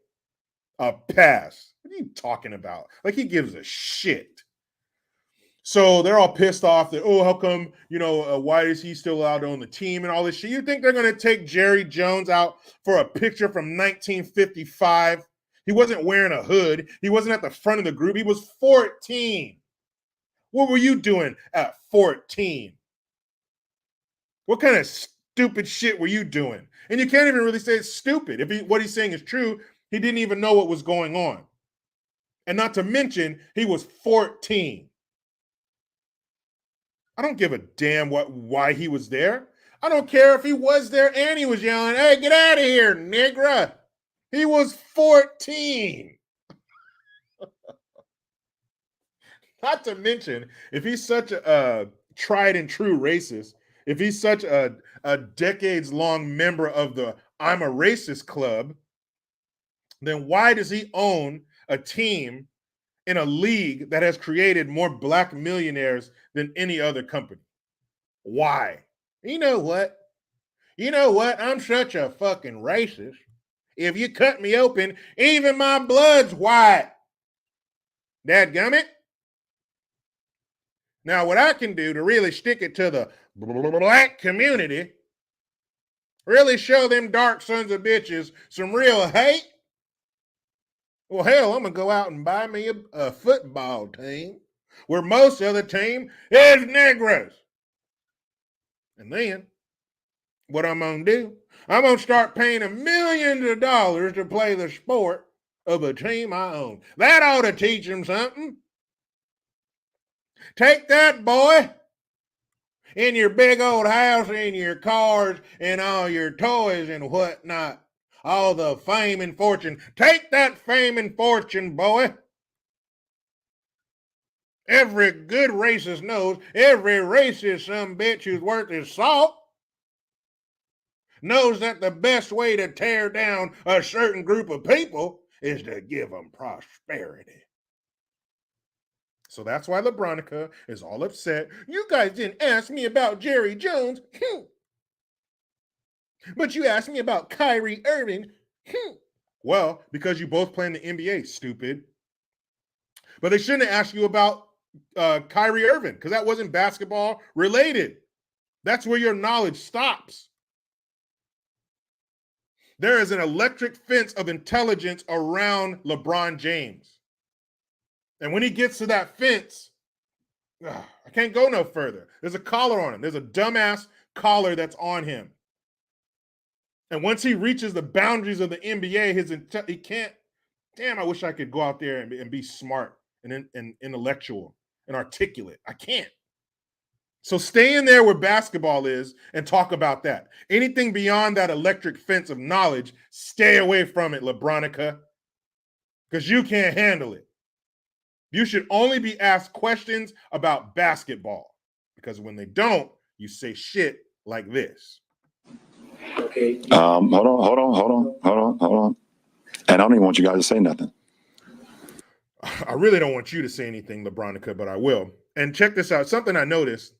[SPEAKER 1] A pass. What are you talking about? Like he gives a shit. So they're all pissed off that, oh, how come, why is he still out on the team and all this shit? You think they're going to take Jerry Jones out for a picture from 1955? He wasn't wearing a hood. He wasn't at the front of the group. He was 14. What were you doing at 14? What kind of stupid shit were you doing? And you can't even really say it's stupid. If what he's saying is true, he didn't even know what was going on. And not to mention, he was 14. I don't give a damn why he was there. I don't care if he was there and he was yelling, hey, get out of here, nigga. He was 14. Not to mention, if he's such a tried and true racist, if he's such a decades-long member of the I'm a Racist Club, then why does he own a team in a league that has created more black millionaires than any other company? Why? You know what? I'm such a fucking racist. If you cut me open, even my blood's white. Dadgummit. Now, what I can do to really stick it to the black community, really show them dark sons of bitches some real hate, well, hell, I'm going to go out and buy me a football team where most of the team is Negroes. And then what I'm going to do, I'm going to start paying them millions of dollars to play the sport of a team I own. That ought to teach them something. Take that, boy, in your big old house, in your cars, and all your toys and whatnot. All the fame and fortune. Take that fame and fortune, boy. Every good racist knows, every racist some bitch who's worth his salt knows that the best way to tear down a certain group of people is to give them prosperity. So that's why Lebronica is all upset. You guys didn't ask me about Jerry Jones. But you asked me about Kyrie Irving. Well, because you both play in the NBA, stupid. But they shouldn't have asked you about Kyrie Irving because that wasn't basketball related. That's where your knowledge stops. There is an electric fence of intelligence around LeBron James. And when he gets to that fence, I can't go no further. There's a collar on him. There's a dumbass collar that's on him. And once he reaches the boundaries of the NBA, he can't. Damn, I wish I could go out there and be smart and intellectual and articulate. I can't. So stay in there where basketball is and talk about that. Anything beyond that electric fence of knowledge, stay away from it, Lebronica, because you can't handle it. You should only be asked questions about basketball, because when they don't, you say shit like this.
[SPEAKER 6] Okay. Hold on. And I don't even want you guys to say nothing.
[SPEAKER 1] I really don't want you to say anything, Lebronica, but I will. And check this out. Something I noticed.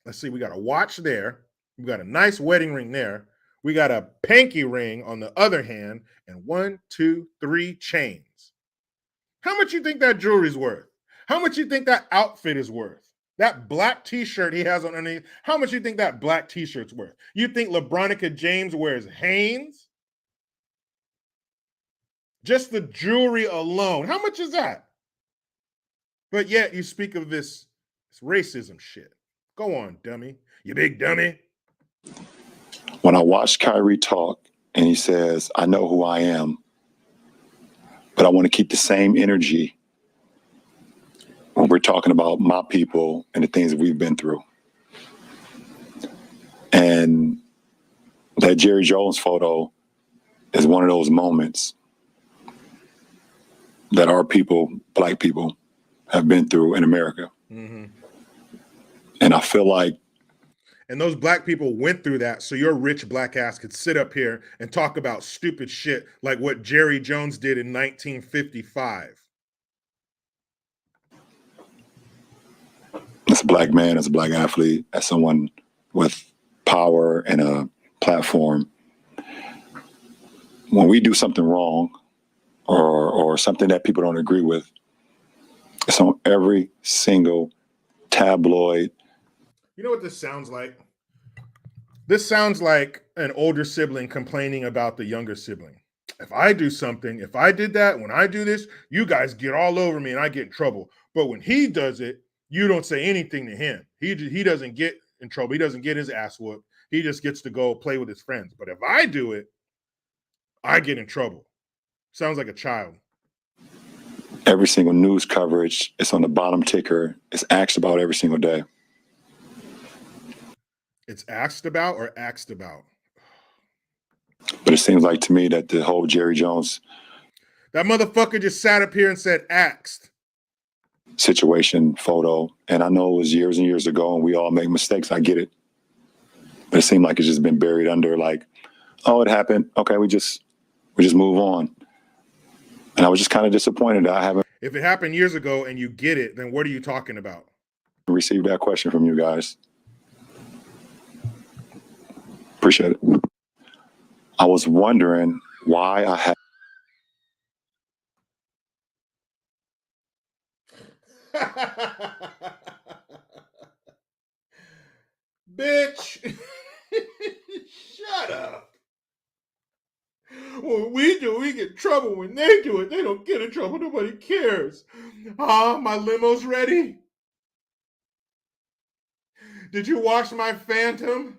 [SPEAKER 1] Let's see. We got a watch there. We got a nice wedding ring there. We got a pinky ring on the other hand, and 1, 2, 3 chains. How much you think that jewelry's worth? How much you think that outfit is worth? That black t-shirt he has on underneath, how much you think that black t-shirt's worth? You think Lebronica James wears Hanes? Just the jewelry alone. How much is that? But yet you speak of this racism shit. Go on, dummy. You big dummy.
[SPEAKER 6] When I watch Kyrie talk and he says, I know who I am, but I want to keep the same energy when we're talking about my people and the things that we've been through. And that Jerry Jones photo is one of those moments that our people, black people, have been through in America. Mm-hmm. And I feel like,
[SPEAKER 1] and those black people went through that, so your rich black ass could sit up here and talk about stupid shit like what Jerry Jones did in 1955.
[SPEAKER 6] as a black man, as a black athlete, as someone with power and a platform, when we do something wrong or something that people don't agree with, it's on every single tabloid.
[SPEAKER 1] You know what this sounds like? This sounds like an older sibling complaining about the younger sibling. If I do something, if I did that, when I do this, you guys get all over me and I get in trouble. But when he does it, you don't say anything to him. He doesn't get in trouble. He doesn't get his ass whooped. He just gets to go play with his friends. But if I do it, I get in trouble. Sounds like a child.
[SPEAKER 6] Every single news coverage, it's on the bottom ticker. It's asked about every single day.
[SPEAKER 1] It's asked about or axed about?
[SPEAKER 6] But it seems like to me that the whole Jerry Jones
[SPEAKER 1] That motherfucker just sat up here and said axed.
[SPEAKER 6] situation photo, and I know it was years and years ago and we all make mistakes. I get it. But it seemed like it's just been buried under like, oh, it happened. Okay, we just move on. And I was just kind of disappointed that I haven't
[SPEAKER 1] If it happened years ago and you get it, then what are you talking about?
[SPEAKER 6] received that question from you guys. Appreciate it. I was wondering why I had
[SPEAKER 1] Bitch. Shut up. When we do, we get in trouble. When they do it, they don't get in trouble. Nobody cares. Ah, my limo's ready. Did you wash my Phantom?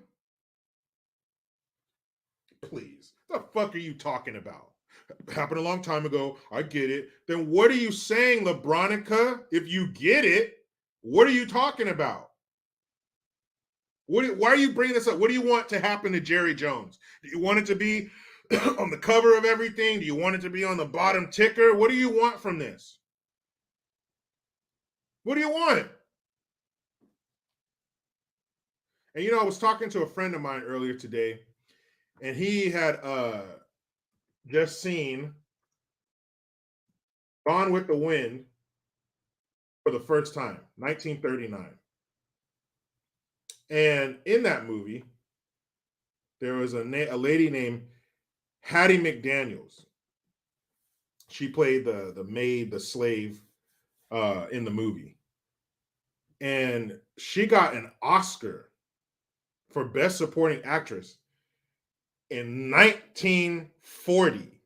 [SPEAKER 1] Please. What the fuck are you talking about? Happened a long time ago. I get it. Then what are you saying, Lebronica? If you get it, what are you talking about? Why are you bringing this up? What do you want to happen to Jerry Jones? Do you want it to be on the cover of everything? Do you want it to be on the bottom ticker? What do you want from this? What do you want? And you know, I was talking to a friend of mine earlier today, and he had just seen Gone with the Wind for the first time, 1939. And in that movie, there was a lady named Hattie McDaniels. She played the maid, the slave in the movie. And she got an Oscar for Best Supporting Actress in 1940.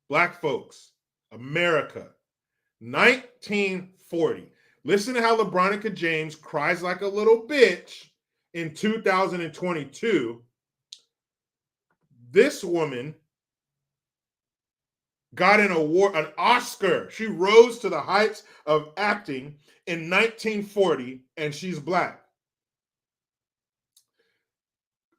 [SPEAKER 1] Black folks, America, 1940. Listen to how Lebronica James cries like a little bitch in 2022. This woman got an award, an Oscar. She rose to the heights of acting in 1940, and she's black.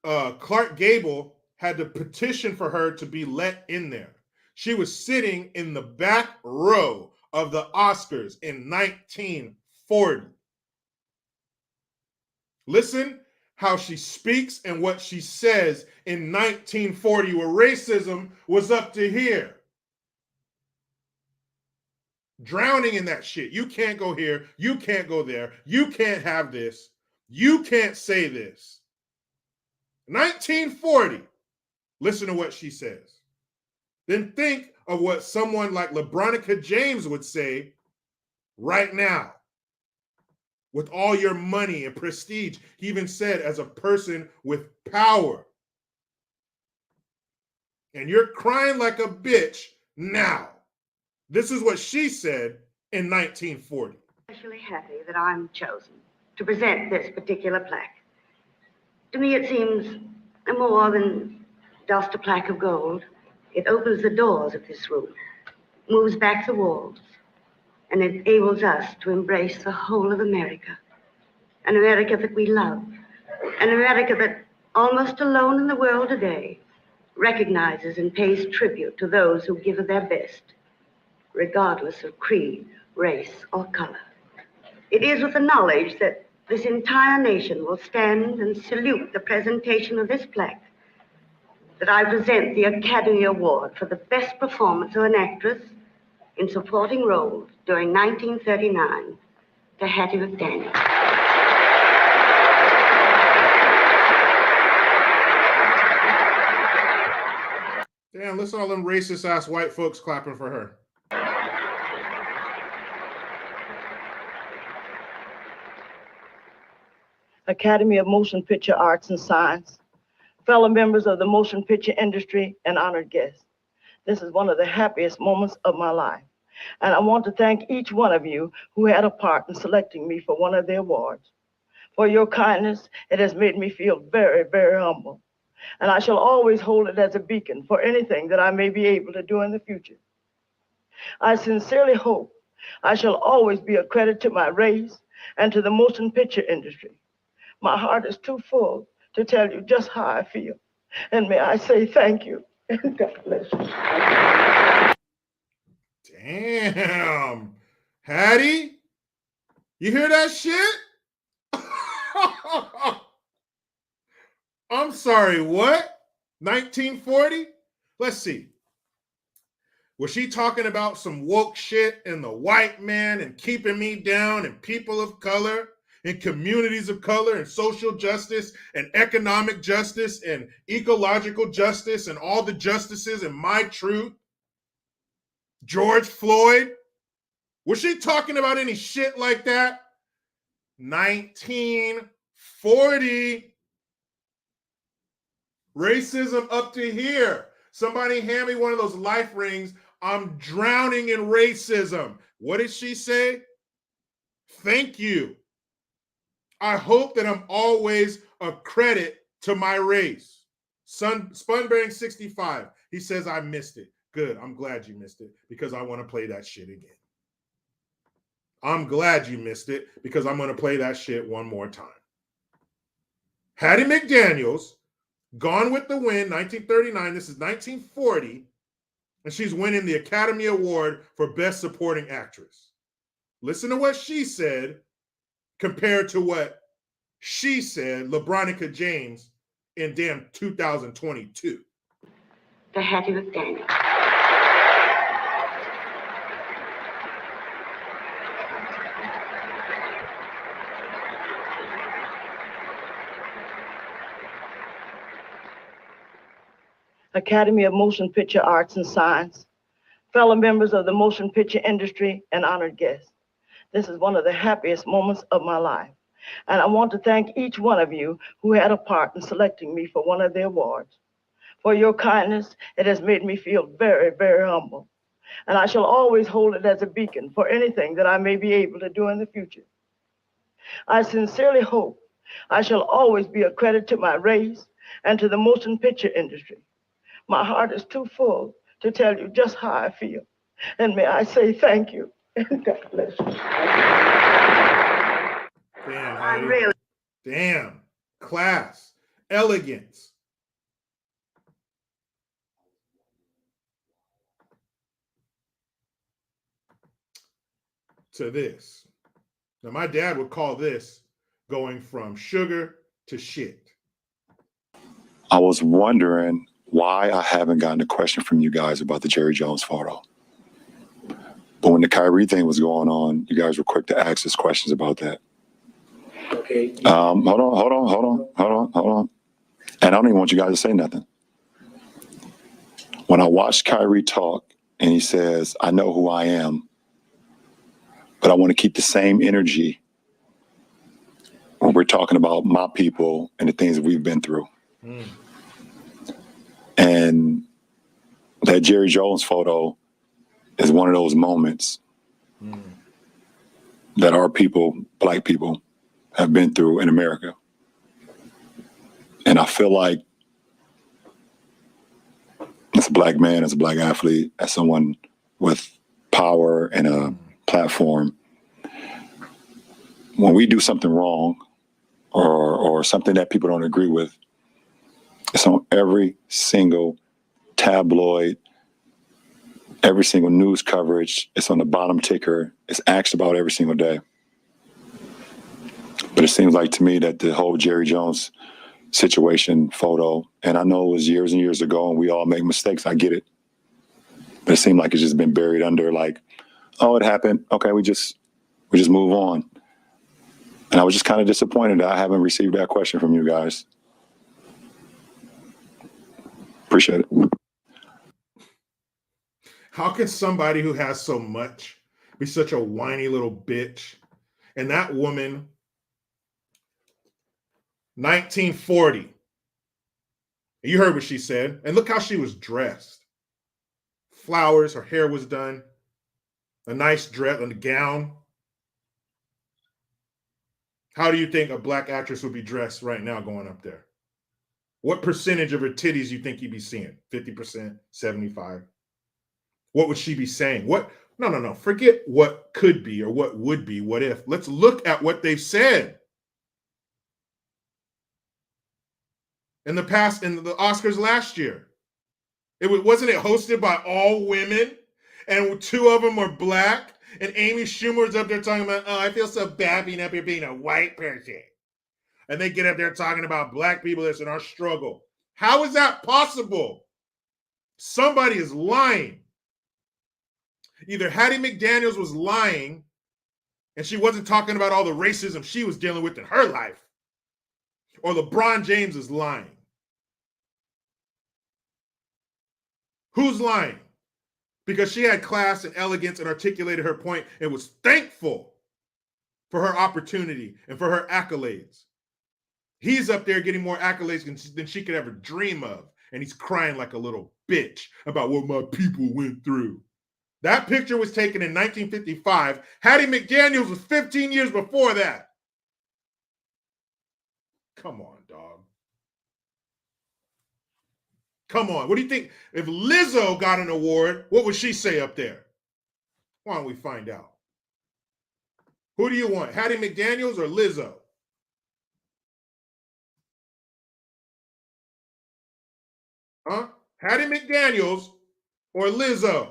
[SPEAKER 1] Clark Gable had to petition for her to be let in there. She was sitting in the back row of the Oscars in 1940. Listen how she speaks and what she says in 1940, where racism was up to here. Drowning in that shit. You can't go here. You can't go there. You can't have this. You can't say this. 1940. Listen to what she says. Then think of what someone like Lebronica James would say right now. With all your money and prestige. He even said, as a person with power. And you're crying like a bitch now. This is what she said in 1940.
[SPEAKER 7] Especially happy that I'm chosen to present this particular plaque. To me, it seems more than just a plaque of gold. It opens the doors of this room, moves back the walls, and enables us to embrace the whole of America. An America that we love. An America that, almost alone in the world today, recognizes and pays tribute to those who give of their best, regardless of creed, race, or color. It is with the knowledge that this entire nation will stand and salute the presentation of this plaque that I present the Academy Award for the best performance of an actress in supporting roles during 1939 to Hattie McDaniel.
[SPEAKER 1] Damn, listen to all them racist ass white folks clapping for her.
[SPEAKER 8] Academy of Motion Picture Arts and Science, fellow members of the motion picture industry, and honored guests. This is one of the happiest moments of my life. And I want to thank each one of you who had a part in selecting me for one of the awards. For your kindness, it has made me feel very, very humble. And I shall always hold it as a beacon for anything that I may be able to do in the future. I sincerely hope I shall always be a credit to my race and to the motion picture industry. My heart is too full to tell you just how I feel. And may I say thank you. And God bless you.
[SPEAKER 1] Damn. Hattie? You hear that shit? I'm sorry, what? 1940? Let's see. Was she talking about some woke shit and the white man and keeping me down and people of color and communities of color and social justice and economic justice and ecological justice and all the justices and my truth? George Floyd? Was she talking about any shit like that? 1940. Racism up to here. Somebody hand me one of those life rings. I'm drowning in racism. What did she say? Thank you. I hope that I'm always a credit to my race. Spunbearing 65. He says I missed it. Good. I'm glad you missed it because I want to play that shit again. I'm glad you missed it because I'm going to play that shit one more time. Hattie McDaniels, Gone with the Wind, 1939. This is 1940. And she's winning the Academy Award for Best Supporting Actress. Listen to what she said compared to what she said, Lebronica James, in damn 2022.
[SPEAKER 7] To Hattie McDaniel.
[SPEAKER 8] Academy of Motion Picture Arts and Science, fellow members of the motion picture industry, and honored guests. This is one of the happiest moments of my life. And I want to thank each one of you who had a part in selecting me for one of the awards. For your kindness, it has made me feel very, very humble. And I shall always hold it as a beacon for anything that I may be able to do in the future. I sincerely hope I shall always be a credit to my race and to the motion picture industry. My heart is too full to tell you just how I feel. And may I say thank you. And God bless you.
[SPEAKER 1] Damn,
[SPEAKER 7] I'm
[SPEAKER 1] Hattie.
[SPEAKER 7] really.
[SPEAKER 1] Damn. Class. Elegance. To this. Now, my dad would call this going from sugar to shit.
[SPEAKER 6] I was wondering why I haven't gotten a question from you guys about the Jerry Jones photo. But when the Kyrie thing was going on, you guys were quick to ask us questions about that.
[SPEAKER 3] Okay.
[SPEAKER 6] Hold on. And I don't even want you guys to say nothing. When I watched Kyrie talk and he says, I know who I am, but I want to keep the same energy when we're talking about my people and the things that we've been through.
[SPEAKER 1] Mm.
[SPEAKER 6] And that Jerry Jones photo is one of those moments that our people, Black people, have been through in America. And I feel like as a Black man, as a Black athlete, as someone with power and a platform, when we do something wrong or something that people don't agree with, it's on every single tabloid, every single news coverage. It's on the bottom ticker. It's asked about every single day. But it seems like to me that the whole Jerry Jones situation photo, and I know it was years and years ago and we all make mistakes. I get it. But it seemed like it's just been buried under like, oh, it happened. Okay, we just move on. And I was just kind of disappointed that I haven't received that question from you guys. Appreciate it.
[SPEAKER 1] How can somebody who has so much be such a whiny little bitch? And that woman, 1940. You heard what she said. And look how she was dressed. Flowers, her hair was done. A nice dress and a gown. How do you think a black actress would be dressed right now going up there? What percentage of her titties you think you'd be seeing? 50%, 75%? What would she be saying? What? No. Forget what could be or what would be, what if. Let's look at what they've said. In the past, in the Oscars last year. Wasn't it hosted by all women? And 2 of them were black? And Amy Schumer's up there talking about, oh, I feel so bad being up here being a white person. And they get up there talking about black people that's in our struggle. How is that possible? Somebody is lying. Either Hattie McDaniels was lying and she wasn't talking about all the racism she was dealing with in her life, or LeBron James is lying. Who's lying? Because she had class and elegance and articulated her point and was thankful for her opportunity and for her accolades. He's up there getting more accolades than she could ever dream of. And he's crying like a little bitch about what my people went through. That picture was taken in 1955. Hattie McDaniels was 15 years before that. Come on, dog. Come on. What do you think? If Lizzo got an award, what would she say up there? Why don't we find out? Who do you want? Hattie McDaniels or Lizzo? Huh? Hattie McDaniels or Lizzo?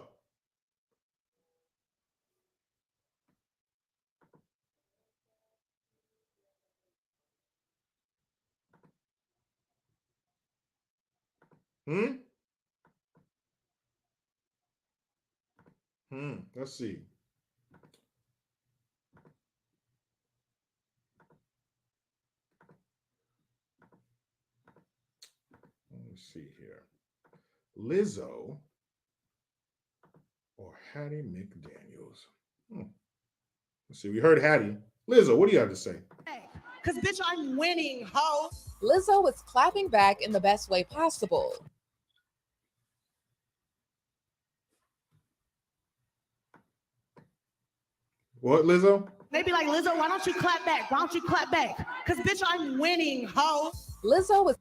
[SPEAKER 1] Let's see. Let me see here. Lizzo or Hattie McDaniels? Let's see. We heard Hattie. Lizzo, what do you have to say?
[SPEAKER 9] Because, bitch, I'm winning, ho.
[SPEAKER 10] Lizzo was clapping back in the best way possible.
[SPEAKER 1] What, Lizzo?
[SPEAKER 9] They be like, Lizzo, why don't you clap back? Why don't you clap back? Because, bitch, I'm winning, ho.
[SPEAKER 10] Lizzo was...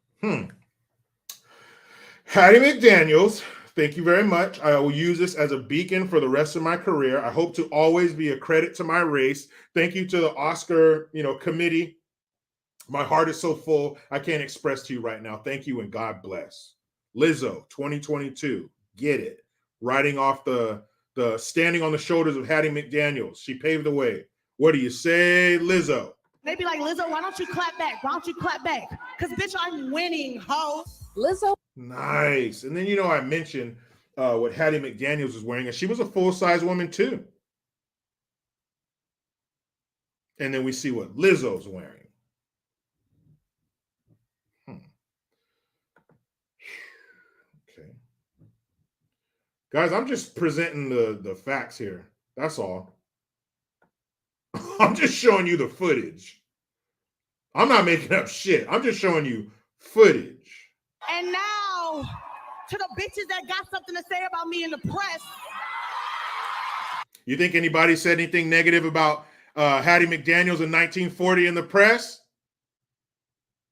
[SPEAKER 1] Hattie McDaniels, thank you very much. I will use this as a beacon for the rest of my career. I hope to always be a credit to my race. Thank you to the Oscar, committee. My heart is so full, I can't express to you right now. Thank you and God bless. Lizzo, 2022, get it. Riding off the standing on the shoulders of Hattie McDaniels. She paved the way. What do you say, Lizzo?
[SPEAKER 9] They be like, Lizzo, why don't you clap back? Why don't you clap back? Because, bitch, I'm winning, ho.
[SPEAKER 10] Lizzo.
[SPEAKER 1] Nice. And then, I mentioned what Hattie McDaniels was wearing, and she was a full-size woman too. And then we see what Lizzo's wearing. Okay. Guys, I'm just presenting the facts here. That's all. I'm just showing you the footage. I'm not making up shit. I'm just showing you footage.
[SPEAKER 9] And now, to the bitches that got something to say about me in the press.
[SPEAKER 1] You think anybody said anything negative about Hattie McDaniels in 1940 in the press?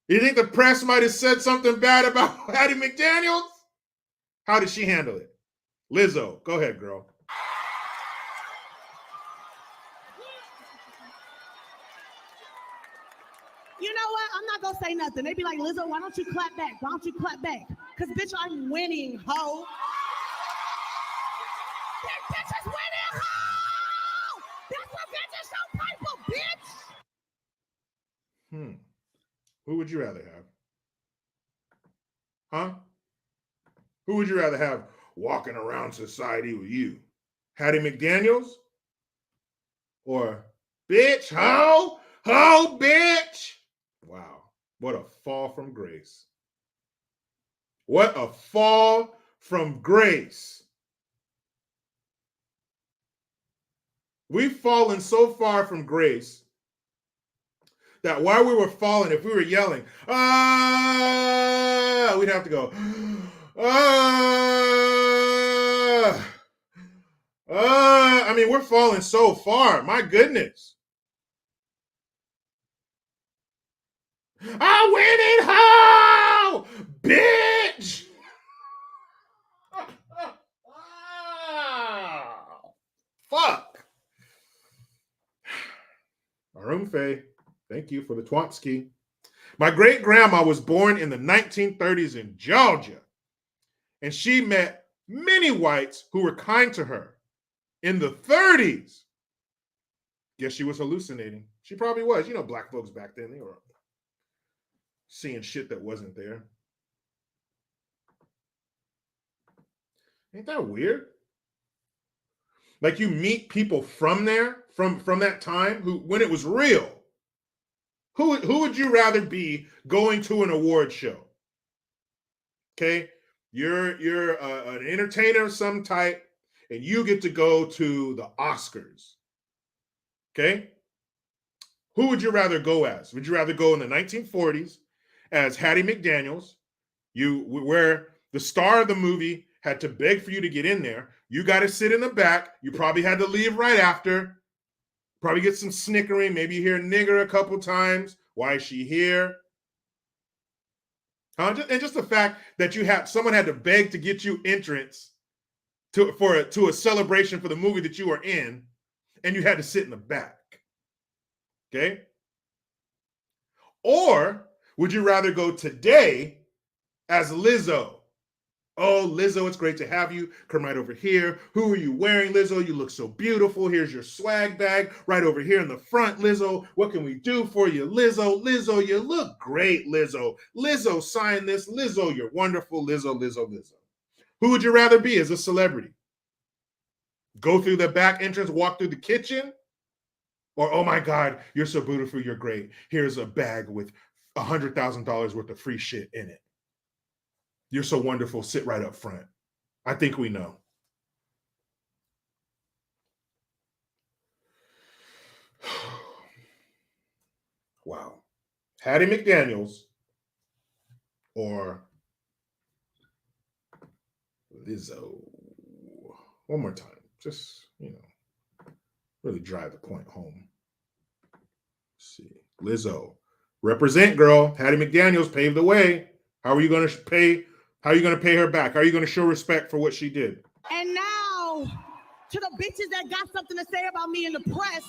[SPEAKER 1] You think the press might have said something bad about Hattie McDaniels? How did she handle it? Lizzo, go ahead, girl.
[SPEAKER 9] You know what? I'm not going to say nothing. They be like, Lizzo, why don't you clap back? Why don't you clap back? Because, bitch, I'm winning, ho. That bitch is winning, ho! That's what bitches show people, bitch!
[SPEAKER 1] Who would you rather have? Huh? Who would you rather have walking around society with you? Hattie McDaniels? Or, bitch, ho? Oh, bitch. Wow. What a fall from grace. What a fall from grace. We've fallen so far from grace that while we were falling, if we were yelling, ah, we'd have to go, ah, ah. I mean, we're falling so far. My goodness. I went in home, bitch. Fuck. Arun Faye, thank you for the Twomsky. My great grandma was born in the 1930s in Georgia, and she met many whites who were kind to her. In the 30s, guess she was hallucinating. She probably was. You know, black folks back then, they were seeing shit that wasn't there. Ain't that weird? Like you meet people from there, from that time, who when it was real. Who would you rather be going to an award show? Okay, you're an entertainer of some type, and you get to go to the Oscars. Okay, who would you rather go as? Would you rather go in the 1940s as Hattie McDaniels, where the star of the movie had to beg for you to get in there? You got to sit in the back. You probably had to leave right after. Probably get some snickering. Maybe you hear nigger a couple times. Why is she here? And just the fact that someone had to beg to get you entrance to a celebration for the movie that you were in, and you had to sit in the back. Okay? Or would you rather go today as Lizzo? Oh, Lizzo, it's great to have you. Come right over here. Who are you wearing, Lizzo? You look so beautiful. Here's your swag bag right over here in the front, Lizzo. What can we do for you, Lizzo? Lizzo, you look great, Lizzo. Lizzo, sign this. Lizzo, you're wonderful. Lizzo, Lizzo, Lizzo. Who would you rather be as a celebrity? Go through the back entrance, walk through the kitchen? Or, oh my God, you're so beautiful, you're great. Here's a bag with $100,000 worth of free shit in it. You're so wonderful. Sit right up front. I think we know. Wow. Hattie McDaniels or Lizzo. One more time. Just, really drive the point home. Let's see. Lizzo. Represent, girl. Hattie McDaniels paved the way. How are you going to pay her back? How are you going to show respect for what she did?
[SPEAKER 9] And now, to the bitches that got something to say about me in the press.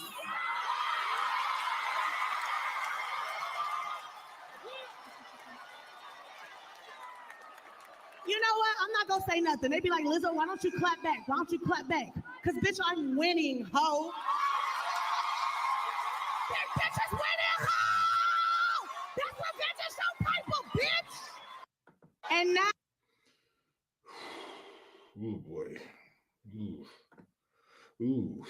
[SPEAKER 9] You know what? I'm not going to say nothing. They be like, Lizzo, why don't you clap back? Why don't you clap back? Because, bitch, I'm winning, ho. That bitch is winning, ho! That's what bitches show people, bitch! And now...
[SPEAKER 1] Ooh, boy. Ooh.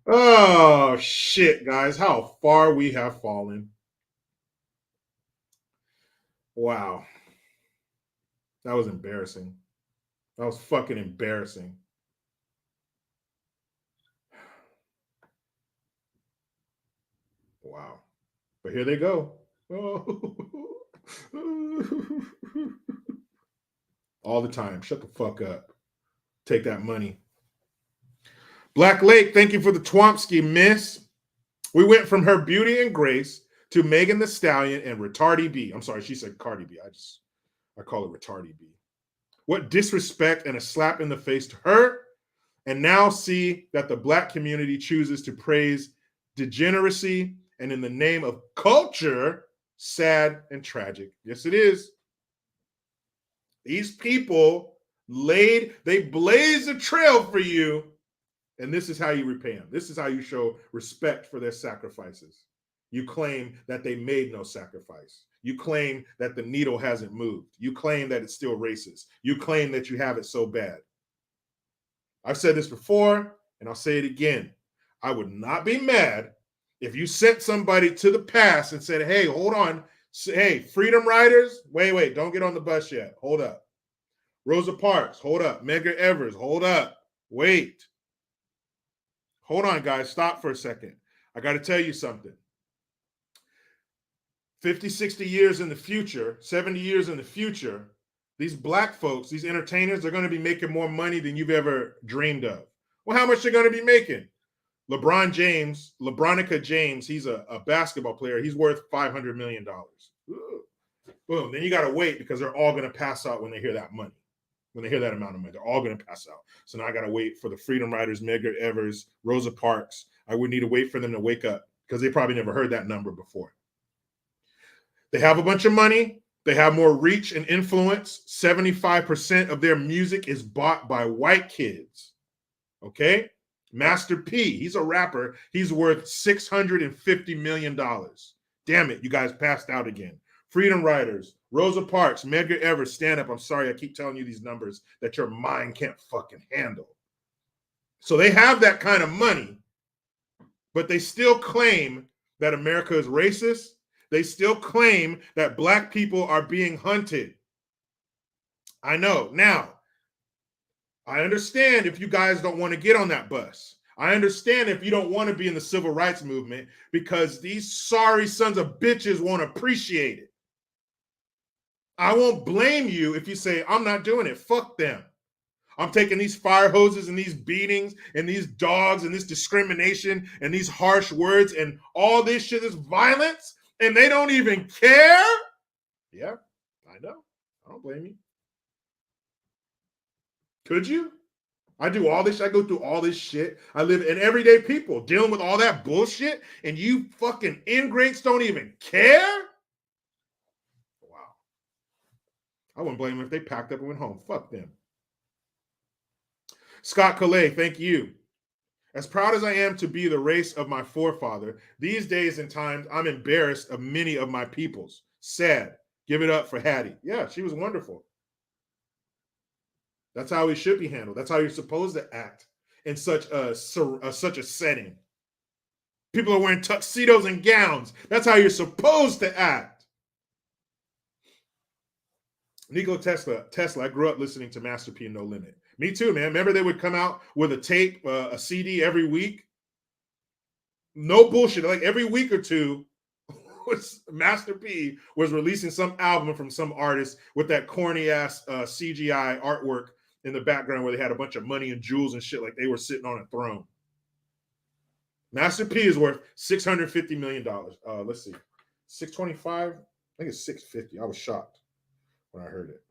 [SPEAKER 1] Oh, shit, guys. How far we have fallen. Wow. That was embarrassing. That was fucking embarrassing. Wow. But here they go. Oh. All the time. Shut the fuck up. Take that money. Black Lake, thank you for the Twomsky, miss. We went from her beauty and grace to Megan Thee Stallion and Retardy B. I'm sorry, she said Cardi B. I call it Retardy B. What disrespect and a slap in the face to her. And now see that the black community chooses to praise degeneracy and in the name of culture, sad and tragic. Yes, it is. These people they blazed a trail for you, and this is how you repay them. This is how you show respect for their sacrifices. You claim that they made no sacrifice. You claim that the needle hasn't moved. You claim that it's still racist. You claim that you have it so bad. I've said this before, and I'll say it again. I would not be mad if you sent somebody to the past and said, hey, hold on. Hey, Freedom Riders, wait, don't get on the bus yet. Hold up. Rosa Parks, hold up. Medgar Evers, hold up. Wait. Hold on, guys. Stop for a second. I got to tell you something. 50, 60 years in the future, 70 years in the future, these black folks, these entertainers, are going to be making more money than you've ever dreamed of. Well, how much they're going to be making? LeBron James, Lebronica James, he's a basketball player. He's worth $500 million. Ooh. Boom. Then you got to wait because they're all going to pass out when they hear that money. When they hear that amount of money, they're all going to pass out. So now I got to wait for the Freedom Riders, Medgar Evers, Rosa Parks. I would need to wait for them to wake up because they probably never heard that number before. They have a bunch of money. They have more reach and influence. 75% of their music is bought by white kids. Okay? Master P, he's a rapper. He's worth $650 million. Damn it, you guys passed out again. Freedom Riders, Rosa Parks, Medgar Evers, stand up. I'm sorry, I keep telling you these numbers that your mind can't fucking handle. So they have that kind of money, but they still claim that America is racist. They still claim that black people are being hunted. I know. Now, I understand if you guys don't want to get on that bus. I understand if you don't want to be in the civil rights movement because these sorry sons of bitches won't appreciate it. I won't blame you if you say, I'm not doing it. Fuck them. I'm taking these fire hoses and these beatings and these dogs and this discrimination and these harsh words and all this shit is violence and they don't even care. Yeah, I know. I don't blame you. Could you? I do all this. I go through all this shit. I live in everyday people dealing with all that bullshit and you fucking ingrates don't even care? Wow. I wouldn't blame them if they packed up and went home. Fuck them. Scott Calais, thank you. As proud as I am to be the race of my forefather, these days and times I'm embarrassed of many of my peoples. Sad. Give it up for Hattie. Yeah, she was wonderful. That's how he should be handled. That's how you're supposed to act in such a setting. People are wearing tuxedos and gowns. That's how you're supposed to act. Nikola Tesla, I grew up listening to Master P and No Limit. Me too, man. Remember they would come out with a tape, a CD every week? No bullshit. Like every week or two, Master P was releasing some album from some artist with that corny ass CGI artwork in the background where they had a bunch of money and jewels and shit like they were sitting on a throne. Master P is worth $650 million. Let's see. 625? I think it's 650. I was shocked when I heard it.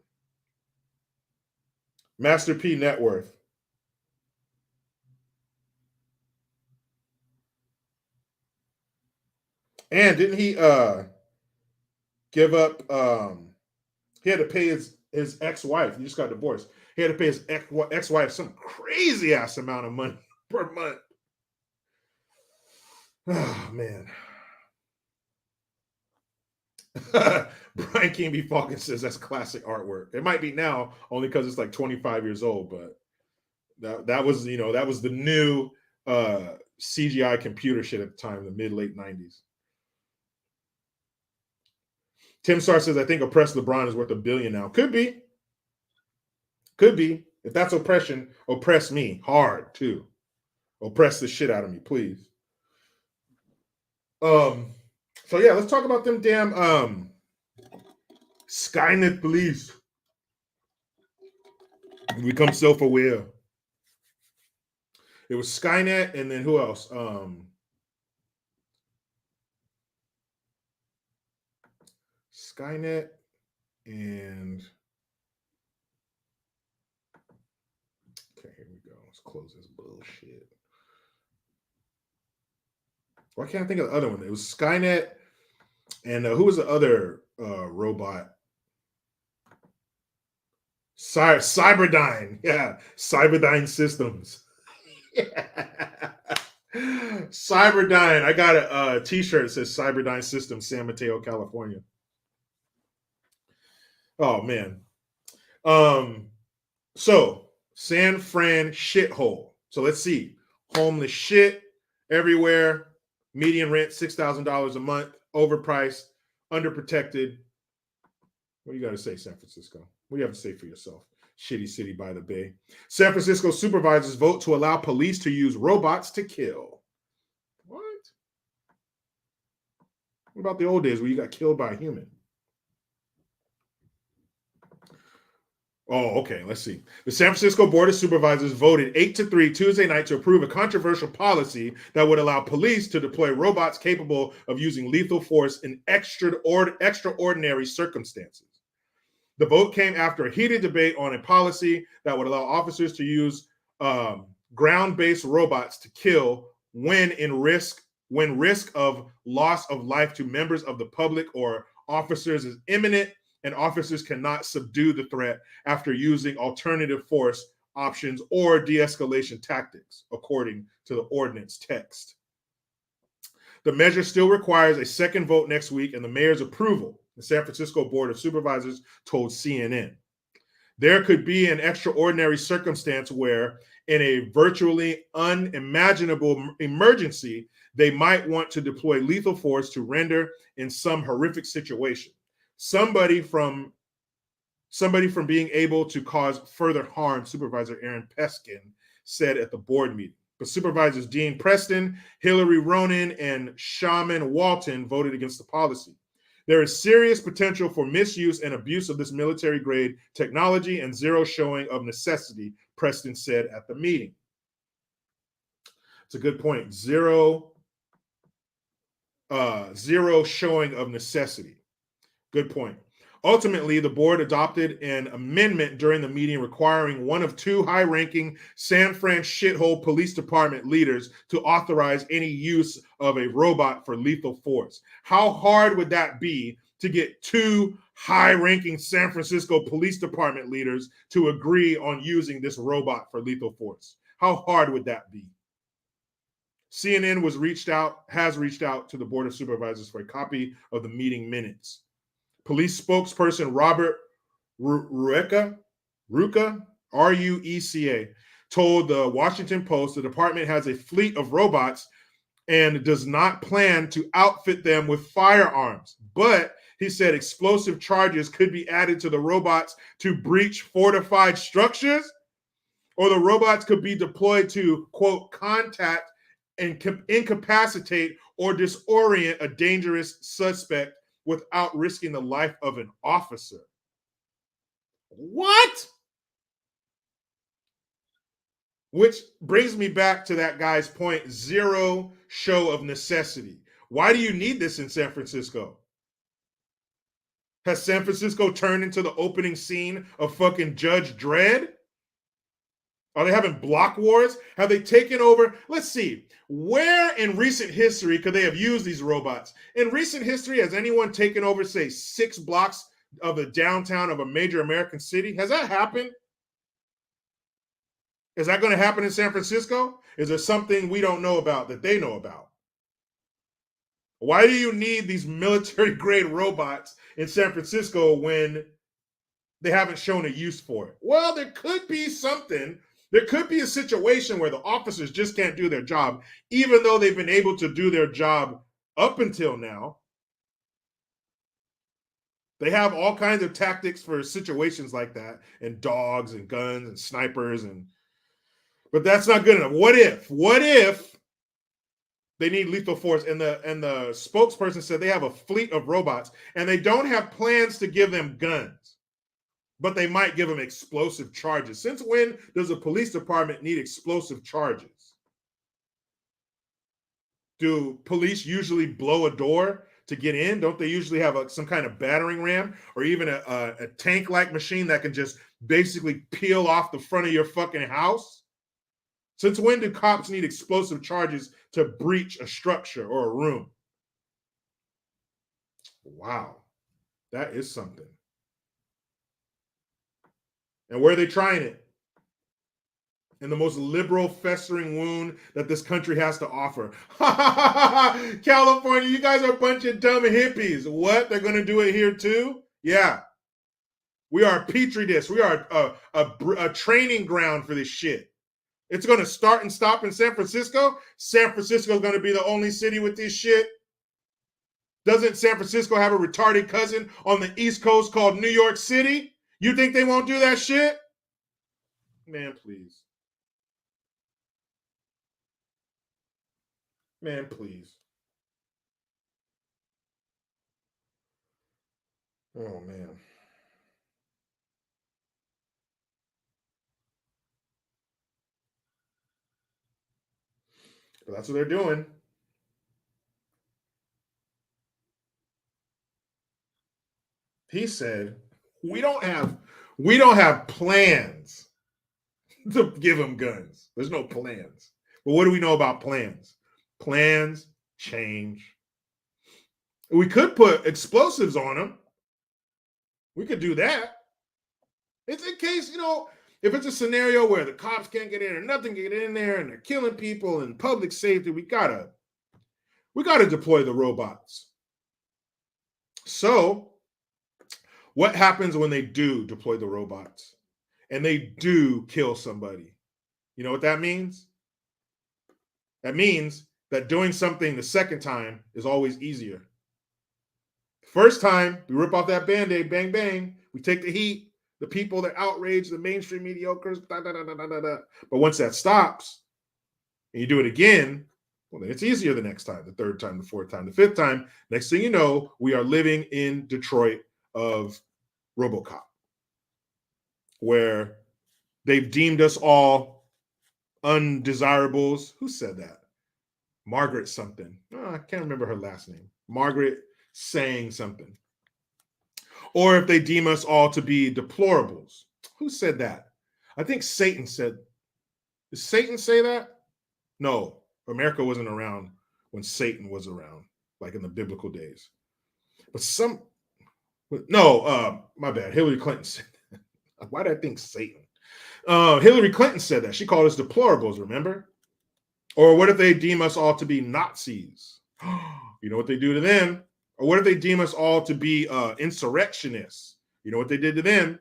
[SPEAKER 1] Master P net worth. And didn't he give up he had to pay his ex-wife. He just got divorced. He had to pay his ex-wife some crazy ass amount of money per month. Oh man. Brian King B. Falcon says that's classic artwork. It might be now only because it's like 25 years old, but that was, you know, that was the new CGI computer shit at the time, the mid-late 90s. Tim Star says, I think oppressed LeBron is worth $1 billion now. Could be. Could be. If that's oppression, oppress me hard too. Oppress the shit out of me, please. So yeah, let's talk about them damn Skynet police. Become self-aware. It was Skynet, and then who else? Skynet and okay, here we go. Let's close this bullshit. Why can't I think of the other one? It was Skynet, and who was the other robot? Cyberdyne. Yeah, Cyberdyne Systems. Yeah. Cyberdyne. I got a t-shirt that says Cyberdyne Systems, San Mateo, California. Oh man. So San Fran shithole. So let's see. Homeless shit everywhere. Median rent $6,000 a month. Overpriced. Underprotected. What do you got to say, San Francisco? What do you have to say for yourself? Shitty city by the bay. San Francisco supervisors vote to allow police to use robots to kill. What? What about the old days where you got killed by a human? Oh, okay. Let's see. The San Francisco Board of Supervisors voted 8-3 Tuesday night to approve a controversial policy that would allow police to deploy robots capable of using lethal force in extraordinary circumstances. The vote came after a heated debate on a policy that would allow officers to use ground-based robots to kill when risk of loss of life to members of the public or officers is imminent, and officers cannot subdue the threat after using alternative force options or de-escalation tactics, according to the ordinance text. The measure still requires a second vote next week and the mayor's approval, the San Francisco Board of Supervisors told CNN. There could be an extraordinary circumstance where, in a virtually unimaginable emergency, they might want to deploy lethal force to render in some horrific situation. Somebody from being able to cause further harm, Supervisor Aaron Peskin said at the board meeting. But Supervisors Dean Preston, Hillary Ronan, and Shaman Walton voted against the policy. There is serious potential for misuse and abuse of this military-grade technology and zero showing of necessity, Preston said at the meeting. It's a good point. Zero showing of necessity. Good point. Ultimately, the board adopted an amendment during the meeting requiring one of two high-ranking San Fran shithole police department leaders to authorize any use of a robot for lethal force. How hard would that be to get two high-ranking San Francisco police department leaders to agree on using this robot for lethal force? How hard would that be? CNN has reached out to the Board of Supervisors for a copy of the meeting minutes. Police spokesperson Robert Rueca, R-U-E-C-A, told the Washington Post the department has a fleet of robots and does not plan to outfit them with firearms. But he said explosive charges could be added to the robots to breach fortified structures, or the robots could be deployed to, quote, contact and incapacitate or disorient a dangerous suspect without risking the life of an officer. What? Which brings me back to that guy's point, zero show of necessity. Why do you need this in San Francisco? Has San Francisco turned into the opening scene of fucking Judge Dredd? Are they having block wars? Have they taken over? Let's see. Where in recent history could they have used these robots? In recent history, has anyone taken over, say, 6 blocks of the downtown of a major American city? Has that happened? Is that going to happen in San Francisco? Is there something we don't know about that they know about? Why do you need these military-grade robots in San Francisco when they haven't shown a use for it? Well, there could be something. There could be a situation where the officers just can't do their job, even though they've been able to do their job up until now. They have all kinds of tactics for situations like that, and dogs and guns and snipers, but that's not good enough. What if they need lethal force? And the spokesperson said they have a fleet of robots and they don't have plans to give them guns, but they might give them explosive charges. Since when does a police department need explosive charges? Do police usually blow a door to get in? Don't they usually have some kind of battering ram or even a tank-like machine that can just basically peel off the front of your fucking house? Since when do cops need explosive charges to breach a structure or a room? Wow, that is something. And where are they trying it? In the most liberal, festering wound that this country has to offer. California, you guys are a bunch of dumb hippies. What? They're going to do it here too? Yeah. We are a petri dish. We are a training ground for this shit. It's going to start and stop in San Francisco. San Francisco is going to be the only city with this shit. Doesn't San Francisco have a retarded cousin on the East Coast called New York City? You think they won't do that shit? Man, please. Man, please. Oh, man. But that's what they're doing. He said, we don't have plans to give them guns. There's no plans. But what do we know about plans? Plans change. We could put explosives on them. We could do that. It's in case, if it's a scenario where the cops can't get in or nothing can get in there and they're killing people and public safety, we gotta deploy the robots. So what happens when they do deploy the robots and they do kill somebody? You know what that means? That means that doing something the second time is always easier. First time, we rip off that Band-Aid, bang, bang. We take the heat, the people that outrage the mainstream mediocres, da, da, da, da, da, da. But once that stops and you do it again, well, then it's easier the next time, the third time, the fourth time, the fifth time. Next thing you know, we are living in Detroit of RoboCop, where they've deemed us all undesirables. Who said that? Margaret something. Oh, I can't remember her last name. Margaret saying something. Or if they deem us all to be deplorables. Who said that? I think Satan said. Did Satan say that? No, America wasn't around when Satan was around, like in the biblical days. But my bad. Hillary Clinton said that. Why did I think Satan? Hillary Clinton said that. She called us deplorables, remember? Or what if they deem us all to be Nazis? You know what they do to them? Or what if they deem us all to be insurrectionists? You know what they did to them?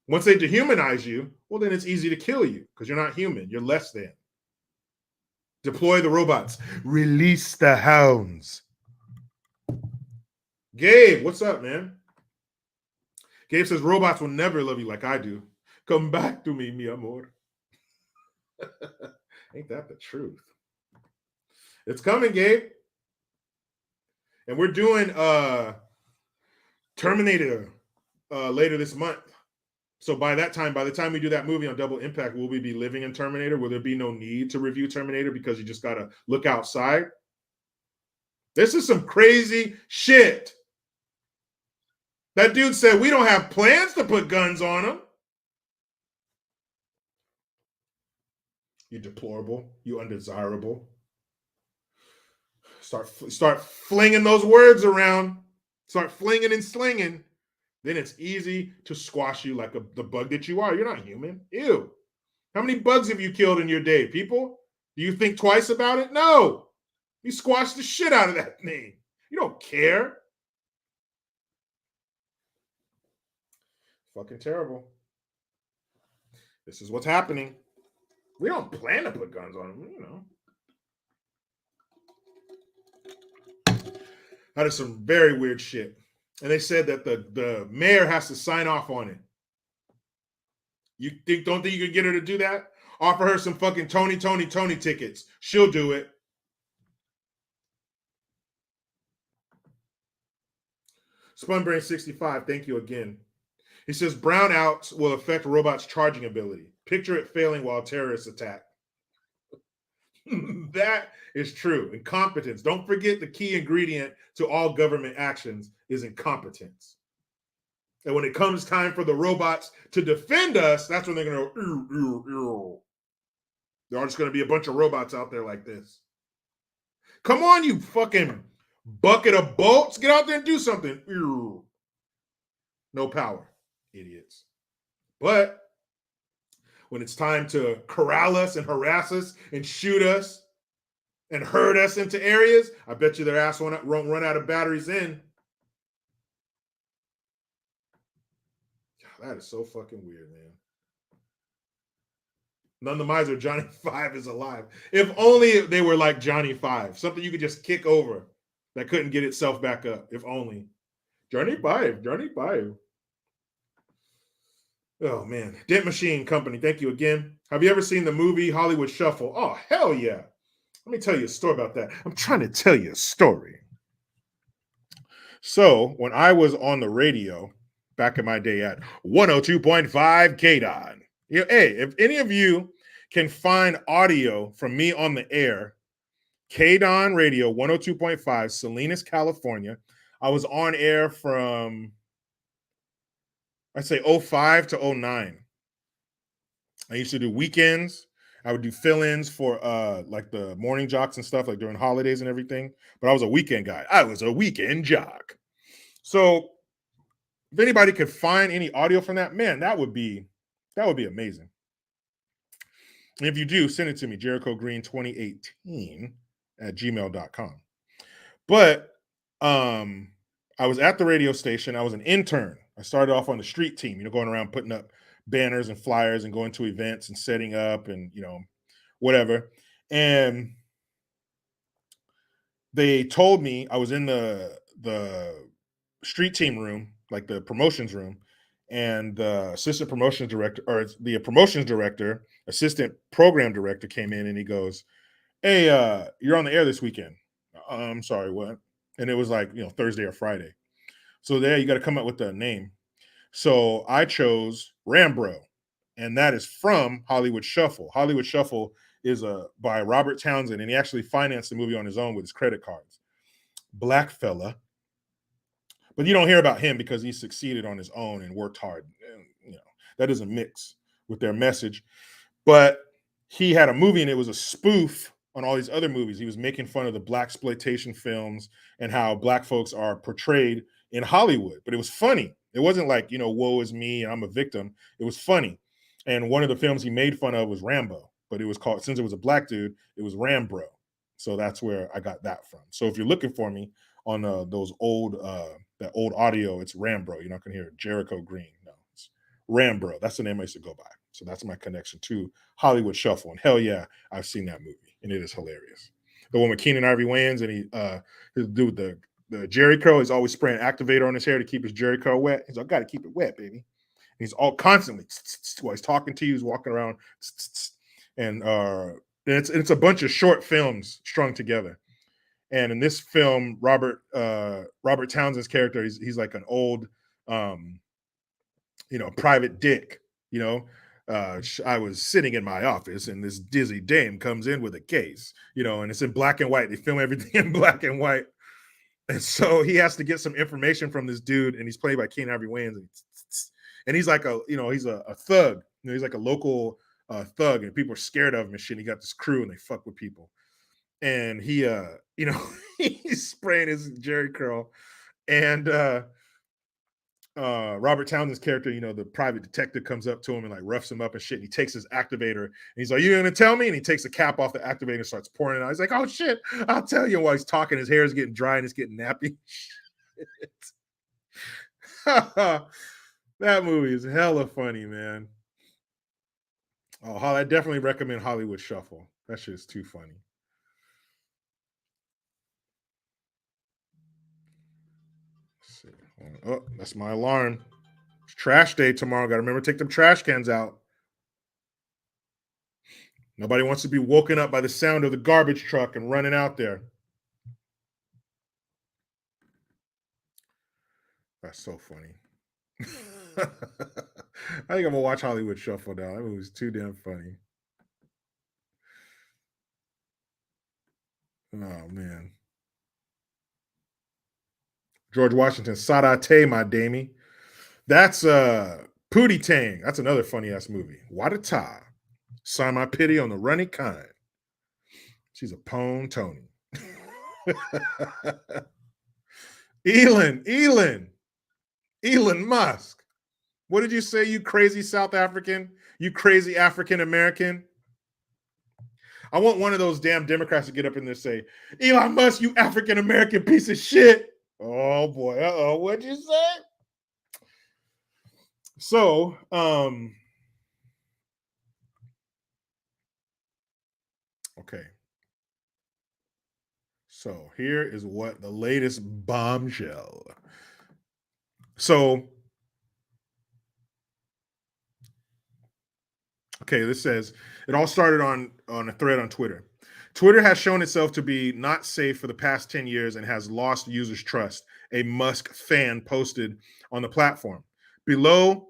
[SPEAKER 1] Once they dehumanize you, well, then it's easy to kill you because you're not human. You're less than. Deploy the robots. Release the hounds. Gabe, what's up, man? Gabe says, robots will never love you like I do. Come back to me, mi amor. Ain't that the truth? It's coming, Gabe. And we're doing Terminator later this month. So by the time we do that movie on Double Impact, will we be living in Terminator? Will there be no need to review Terminator because you just got to look outside? This is some crazy shit. That dude said we don't have plans to put guns on them. You deplorable. You undesirable. Start flinging those words around. Start flinging and slinging. Then it's easy to squash you like the bug that you are. You're not human. Ew. How many bugs have you killed in your day, people? Do you think twice about it? No. You squash the shit out of that thing. You don't care. Fucking terrible. This is what's happening. We don't plan to put guns on them, That is some very weird shit. And they said that the mayor has to sign off on it. You don't think you can get her to do that? Offer her some fucking Tony tickets. She'll do it. Spunbrain65, thank you again. He says brownouts will affect robots' charging ability. Picture it failing while terrorists attack. That is true. Incompetence. Don't forget the key ingredient to all government actions is incompetence. And when it comes time for the robots to defend us, that's when they're going to go, ew, ew, ew. There are just going to be a bunch of robots out there like this. Come on, you fucking bucket of bolts. Get out there and do something. Ew. No power, idiots. But when it's time to corral us and harass us and shoot us and herd us into areas, I bet you their ass won't run out of batteries in. That is so fucking weird, man. None the miser, Johnny Five is alive. If only they were like Johnny Five, something you could just kick over that couldn't get itself back up. If only. Johnny Five. Oh man, Dent Machine Company. Thank you again. Have you ever seen the movie Hollywood Shuffle? Oh hell yeah! Let me tell you a story about that. I'm trying to tell you a story. So when I was on the radio back in my day at 102.5 KDON, hey, if any of you can find audio from me on the air, KDON Radio 102.5, Salinas, California. I was on air from, I'd say 05 to 09. I used to do weekends. I would do fill-ins for like the morning jocks and stuff, like during holidays and everything. But I was a weekend guy. I was a weekend jock. So if anybody could find any audio from that, man, that would be amazing. And if you do, send it to me, JerichoGreen2018@gmail.com. But I was at the radio station. I was an intern. I started off on the street team, going around putting up banners and flyers and going to events and setting up and, whatever. And they told me, I was in the street team room, like the promotions room, and the assistant promotions director, or the promotions director, assistant program director came in and he goes, "Hey, you're on the air this weekend." I'm sorry, what? And it was like, Thursday or Friday. So there, you got to come up with a name. So I chose Rambro, and that is from Hollywood Shuffle. Hollywood Shuffle is by Robert Townsend, and he actually financed the movie on his own with his credit cards. Black fella. But you don't hear about him because he succeeded on his own and worked hard. And, that doesn't mix with their message. But he had a movie, and it was a spoof on all these other movies. He was making fun of the blaxploitation films and how Black folks are portrayed in Hollywood. But it was funny. It wasn't like, woe is me and I'm a victim. It was funny. And one of the films he made fun of was Rambo. But it was called, since it was a Black dude, it was Rambro. So that's where I got that from. So if you're looking for me on those old, that old audio, it's Rambro. You're not going to hear Jericho Green. No, it's Rambro. That's the name I used to go by. So that's my connection to Hollywood Shuffle. And hell yeah, I've seen that movie, and it is hilarious. The one with Keenan Ivory Wayans, and his dude, the Jerry curl, is always spraying activator on his hair to keep his Jerry curl wet. He's like, "I got to keep it wet, baby." And he's all constantly while he's talking to you, he's walking around, and it's a bunch of short films strung together. And in this film, Robert Townsend's character, he's like an old, private dick. I was sitting in my office, and this dizzy dame comes in with a case, and it's in black and white. They film everything in black and white. And so he has to get some information from this dude, and he's played by Keenan Ivory Wayans, and he's like he's a thug. He's like a local thug, and people are scared of him and shit. He got this crew, and they fuck with people. And he, he's spraying his Jerry curl, and Robert Townsend's character, the private detective, comes up to him and like roughs him up and shit. And he takes his activator, and he's like, "You gonna tell me?" And he takes the cap off the activator and starts pouring it out. He's like, "Oh shit, I'll tell you." While he's talking, his hair is getting dry and it's getting nappy. That movie is hella funny, man. Oh, I definitely recommend Hollywood Shuffle. That shit is too funny. Let's see. Oh, that's my alarm. It's trash day tomorrow. Got to remember to take them trash cans out. Nobody wants to be woken up by the sound of the garbage truck and running out there. That's so funny. I think I'm gonna watch Hollywood Shuffle now. That movie's too damn funny. Oh man. George Washington, Sadate, my damie. That's Pootie Tang. That's another funny ass movie. Wadata. Sign my pity on the running kind. She's a pone Tony. Elon Musk. What did you say, you crazy South African? You crazy African American? I want one of those damn Democrats to get up in there and say, "Elon Musk, you African American piece of shit." Oh boy, what'd you say? So, okay. So here is what the latest bombshell. So, okay, this says it all started on a thread on Twitter. Twitter has shown itself to be not safe for the past 10 years and has lost users' trust, a Musk fan posted on the platform. Below,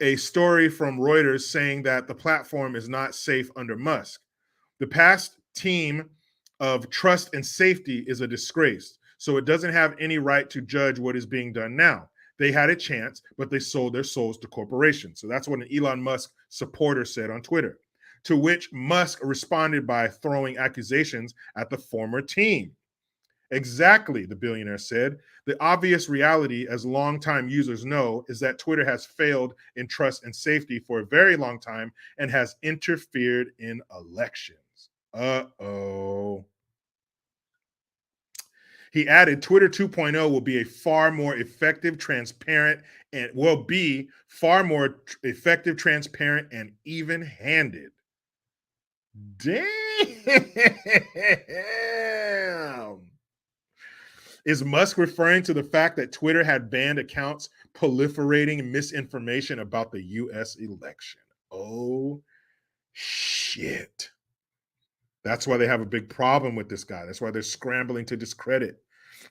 [SPEAKER 1] a story from Reuters saying that the platform is not safe under Musk. The past team of trust and safety is a disgrace, so it doesn't have any right to judge what is being done now. They had a chance, but they sold their souls to corporations. So that's what an Elon Musk supporter said on Twitter, to which Musk responded by throwing accusations at the former team. Exactly, the billionaire said. The obvious reality, as longtime users know, is that Twitter has failed in trust and safety for a very long time and has interfered in elections. Uh-oh. He added, Twitter 2.0 will be a far more effective, transparent, and will be far more effective, transparent, and even-handed. Damn. Is Musk referring to the fact that Twitter had banned accounts proliferating misinformation about the US election? Oh, shit. That's why they have a big problem with this guy. That's why they're scrambling to discredit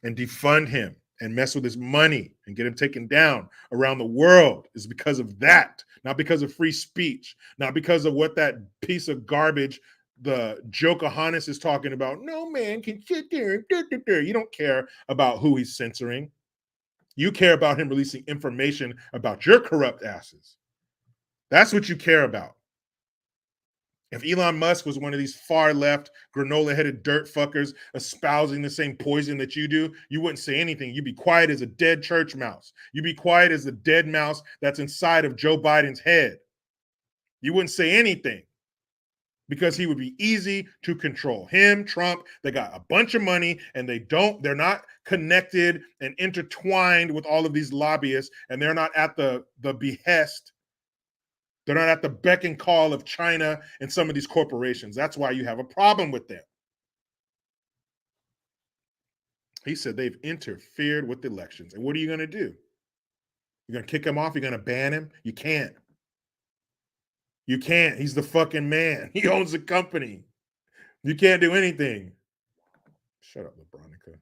[SPEAKER 1] and defund him and mess with his money and get him taken down around the world, is because of that, not because of free speech, not because of what that piece of garbage the Jokeahontas is talking about. No man can sit there. You don't care about who he's censoring. You care about him releasing information about your corrupt asses. That's what you care about. If Elon Musk was one of these far left, granola headed dirt fuckers espousing the same poison that you do, you wouldn't say anything. You'd be quiet as a dead church mouse. You'd be quiet as the dead mouse that's inside of Joe Biden's head. You wouldn't say anything because he would be easy to control. Him, Trump, they got a bunch of money and they're not connected and intertwined with all of these lobbyists, and they're not at the behest. They're not at the beck and call of China and some of these corporations. That's why you have a problem with them. He said they've interfered with elections. And what are you going to do? You're going to kick him off? You're going to ban him? You can't. You can't. He's the fucking man. He owns the company. You can't do anything. Shut up, Lebronica.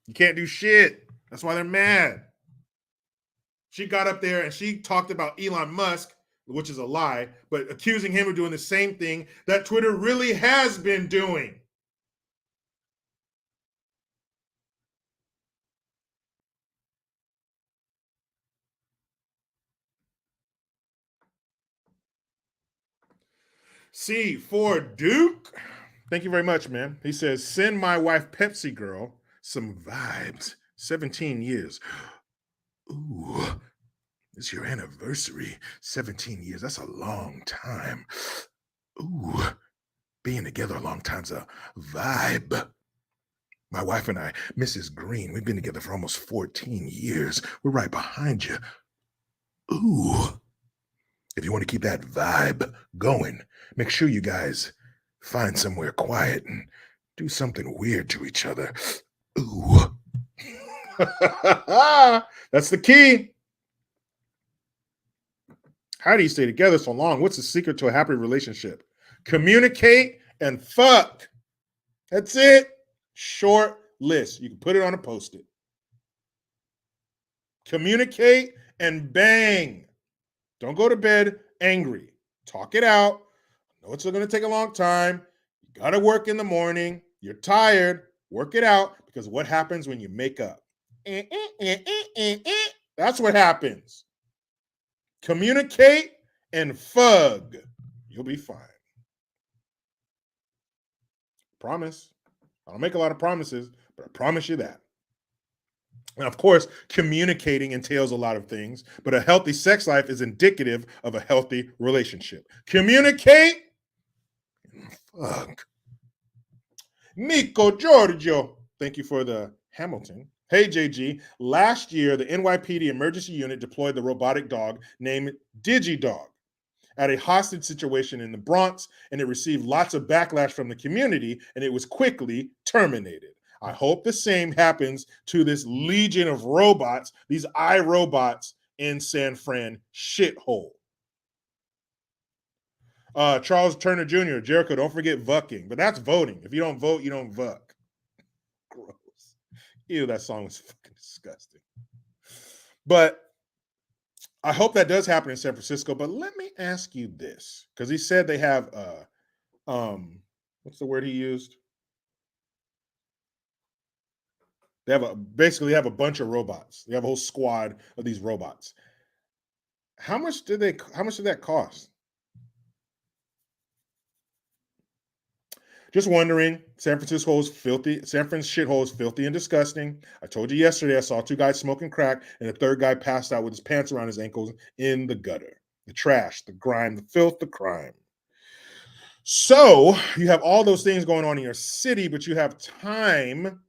[SPEAKER 1] You can't do shit. That's why they're mad. She got up there and she talked about Elon Musk, which is a lie, but accusing him of doing the same thing that Twitter really has been doing. C for Duke. Thank you very much, man. He says, send my wife Pepsi Girl some vibes. 17 years. Ooh. It's your anniversary. 17 years. That's a long time. Ooh, being together a long time's a vibe. My wife and I, Mrs. Green, we've been together for almost 14 years. We're right behind you. Ooh. If you want to keep that vibe going, make sure you guys find somewhere quiet and do something weird to each other. Ooh. That's the key. How do you stay together so long? What's the secret to a happy relationship? Communicate and fuck. That's it. Short list. You can put it on a Post-it. Communicate and bang. Don't go to bed angry. Talk it out. I know it's going to take a long time. You got to work in the morning. You're tired. Work it out, because what happens when you make up? That's what happens. Communicate and fug. You'll be fine. Promise. I don't make a lot of promises, but I promise you that. And of course, communicating entails a lot of things, but a healthy sex life is indicative of a healthy relationship. Communicate and fug. Nico Giorgio. Thank you for the Hamilton. Hey, JG. Last year, the NYPD emergency unit deployed the robotic dog named DigiDog at a hostage situation in the Bronx, and it received lots of backlash from the community, and it was quickly terminated. I hope the same happens to this legion of robots, these iRobots in San Fran shithole. Charles Turner Jr., Jericho, don't forget vucking, but that's voting. If you don't vote, you don't vuck. Gross. Ew, that song was fucking disgusting. But I hope that does happen in San Francisco. But let me ask you this, because he said they have what's the word he used? They have basically have a bunch of robots. They have a whole squad of these robots. How much did that cost? Just wondering. San Francisco is filthy. San Francisco shithole is filthy and disgusting. I told you yesterday I saw 2 guys smoking crack and a 3rd guy passed out with his pants around his ankles in the gutter. The trash, the grime, the filth, the crime. So you have all those things going on in your city, but you have time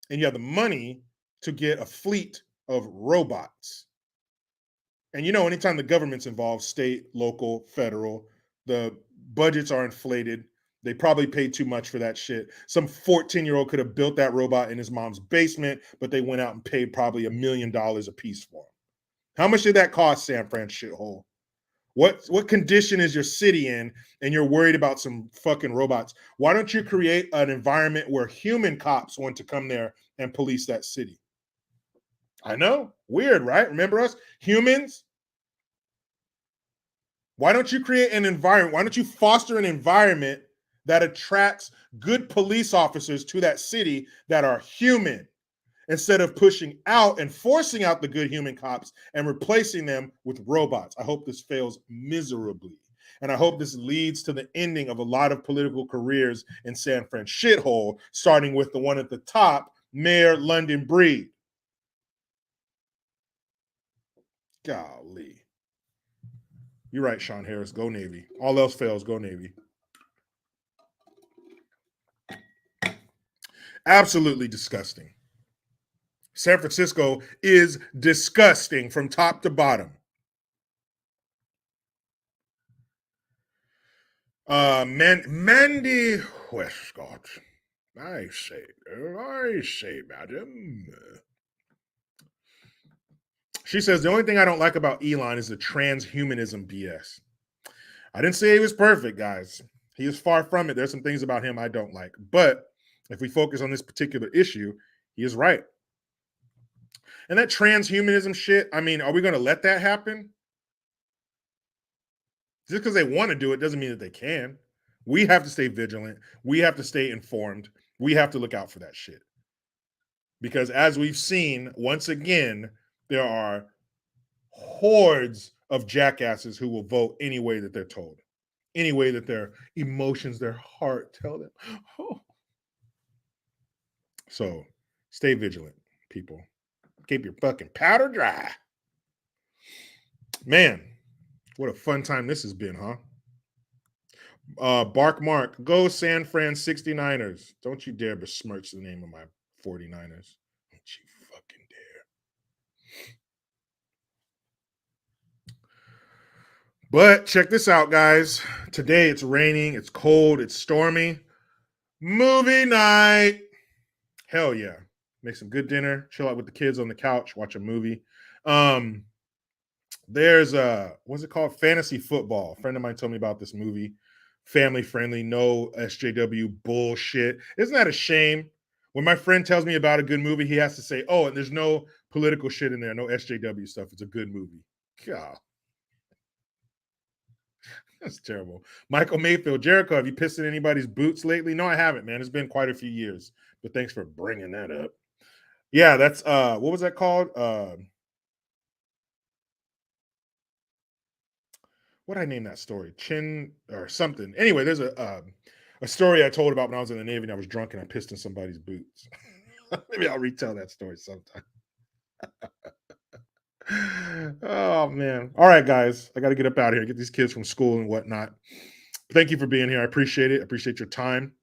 [SPEAKER 1] and you have the money to get a fleet of robots. And you know, anytime the government's involved, state, local, federal, the budgets are inflated. They probably paid too much for that shit. Some 14-year-old could have built that robot in his mom's basement, but they went out and paid probably $1 million a piece for him. How much did that cost, San Fran shithole? What condition is your city in, and you're worried about some fucking robots? Why don't you create an environment where human cops want to come there and police that city? I know, weird, right? Remember us, humans? Why don't you create an environment? Why don't you foster an environment that attracts good police officers to that city that are human, instead of pushing out and forcing out the good human cops and replacing them with robots? I hope this fails miserably. And I hope this leads to the ending of a lot of political careers in San Fran shithole, starting with the one at the top, Mayor London Breed. Golly. You're right, Sean Harris. Go Navy. All else fails, go Navy. Absolutely disgusting. San Francisco is disgusting from top to bottom. Mandy Westcott. I say, madam. She says, the only thing I don't like about Elon is the transhumanism BS. I didn't say he was perfect, guys. He is far from it. There's some things about him I don't like. But if we focus on this particular issue, he is right. And that transhumanism shit, I mean, are we going to let that happen? Just because they want to do it doesn't mean that they can. We have to stay vigilant. We have to stay informed. We have to look out for that shit. Because as we've seen, once again, there are hordes of jackasses who will vote any way that they're told, any way that their emotions, their heart tell them. Oh. So stay vigilant, people. Keep your fucking powder dry. Man, what a fun time this has been, huh? Bark Mark, go San Fran 69ers. Don't you dare besmirch the name of my 49ers. Don't you fucking dare. But check this out, guys. Today it's raining, it's cold, it's stormy. Movie night. Hell yeah. Make some good dinner, chill out with the kids on the couch, watch a movie. There's what's it called? Fantasy Football. A friend of mine told me about this movie. Family friendly, no SJW bullshit. Isn't that a shame? When my friend tells me about a good movie, he has to say, oh, and there's no political shit in there, no SJW stuff. It's a good movie. God. That's terrible. Michael Mayfield, Jericho, have you pissed in anybody's boots lately? No, I haven't, man. It's been quite a few years, but thanks for bringing that up. Yeah, that's what was that called? What did I name that story? Chin or something. Anyway, there's a story I told about when I was in the Navy and I was drunk and I pissed in somebody's boots. Maybe I'll retell that story sometime. Oh man. All right, guys. I got to get up out of here, get these kids from school and whatnot. Thank you for being here. I appreciate it. I appreciate your time.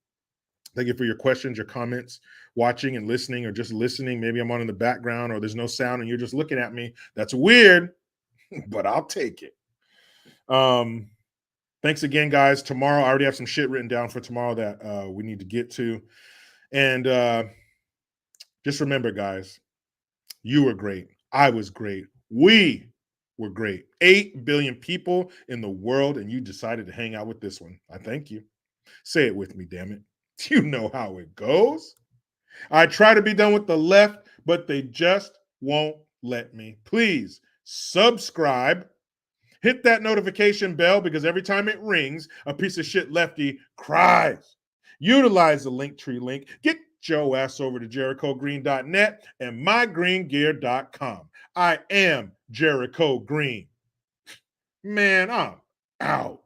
[SPEAKER 1] Thank you for your questions, your comments. watching and listening, or just listening. Maybe I'm on in the background, or there's no sound and you're just looking at me. That's weird, but I'll take it. Thanks again, guys. Tomorrow, I already have some shit written down for tomorrow that we need to get to. And just remember, guys, you were great. I was great. We were great. 8 billion people in the world, and you decided to hang out with this one. I thank you. Say it with me, damn it. You know how it goes. I try to be done with the left, but they just won't let me. Please subscribe. Hit that notification bell, because every time it rings, a piece of shit lefty cries. Utilize the Linktree link. Get your ass over to JerichoGreen.net and mygreengear.com. I am Jericho Green. Man, I'm out.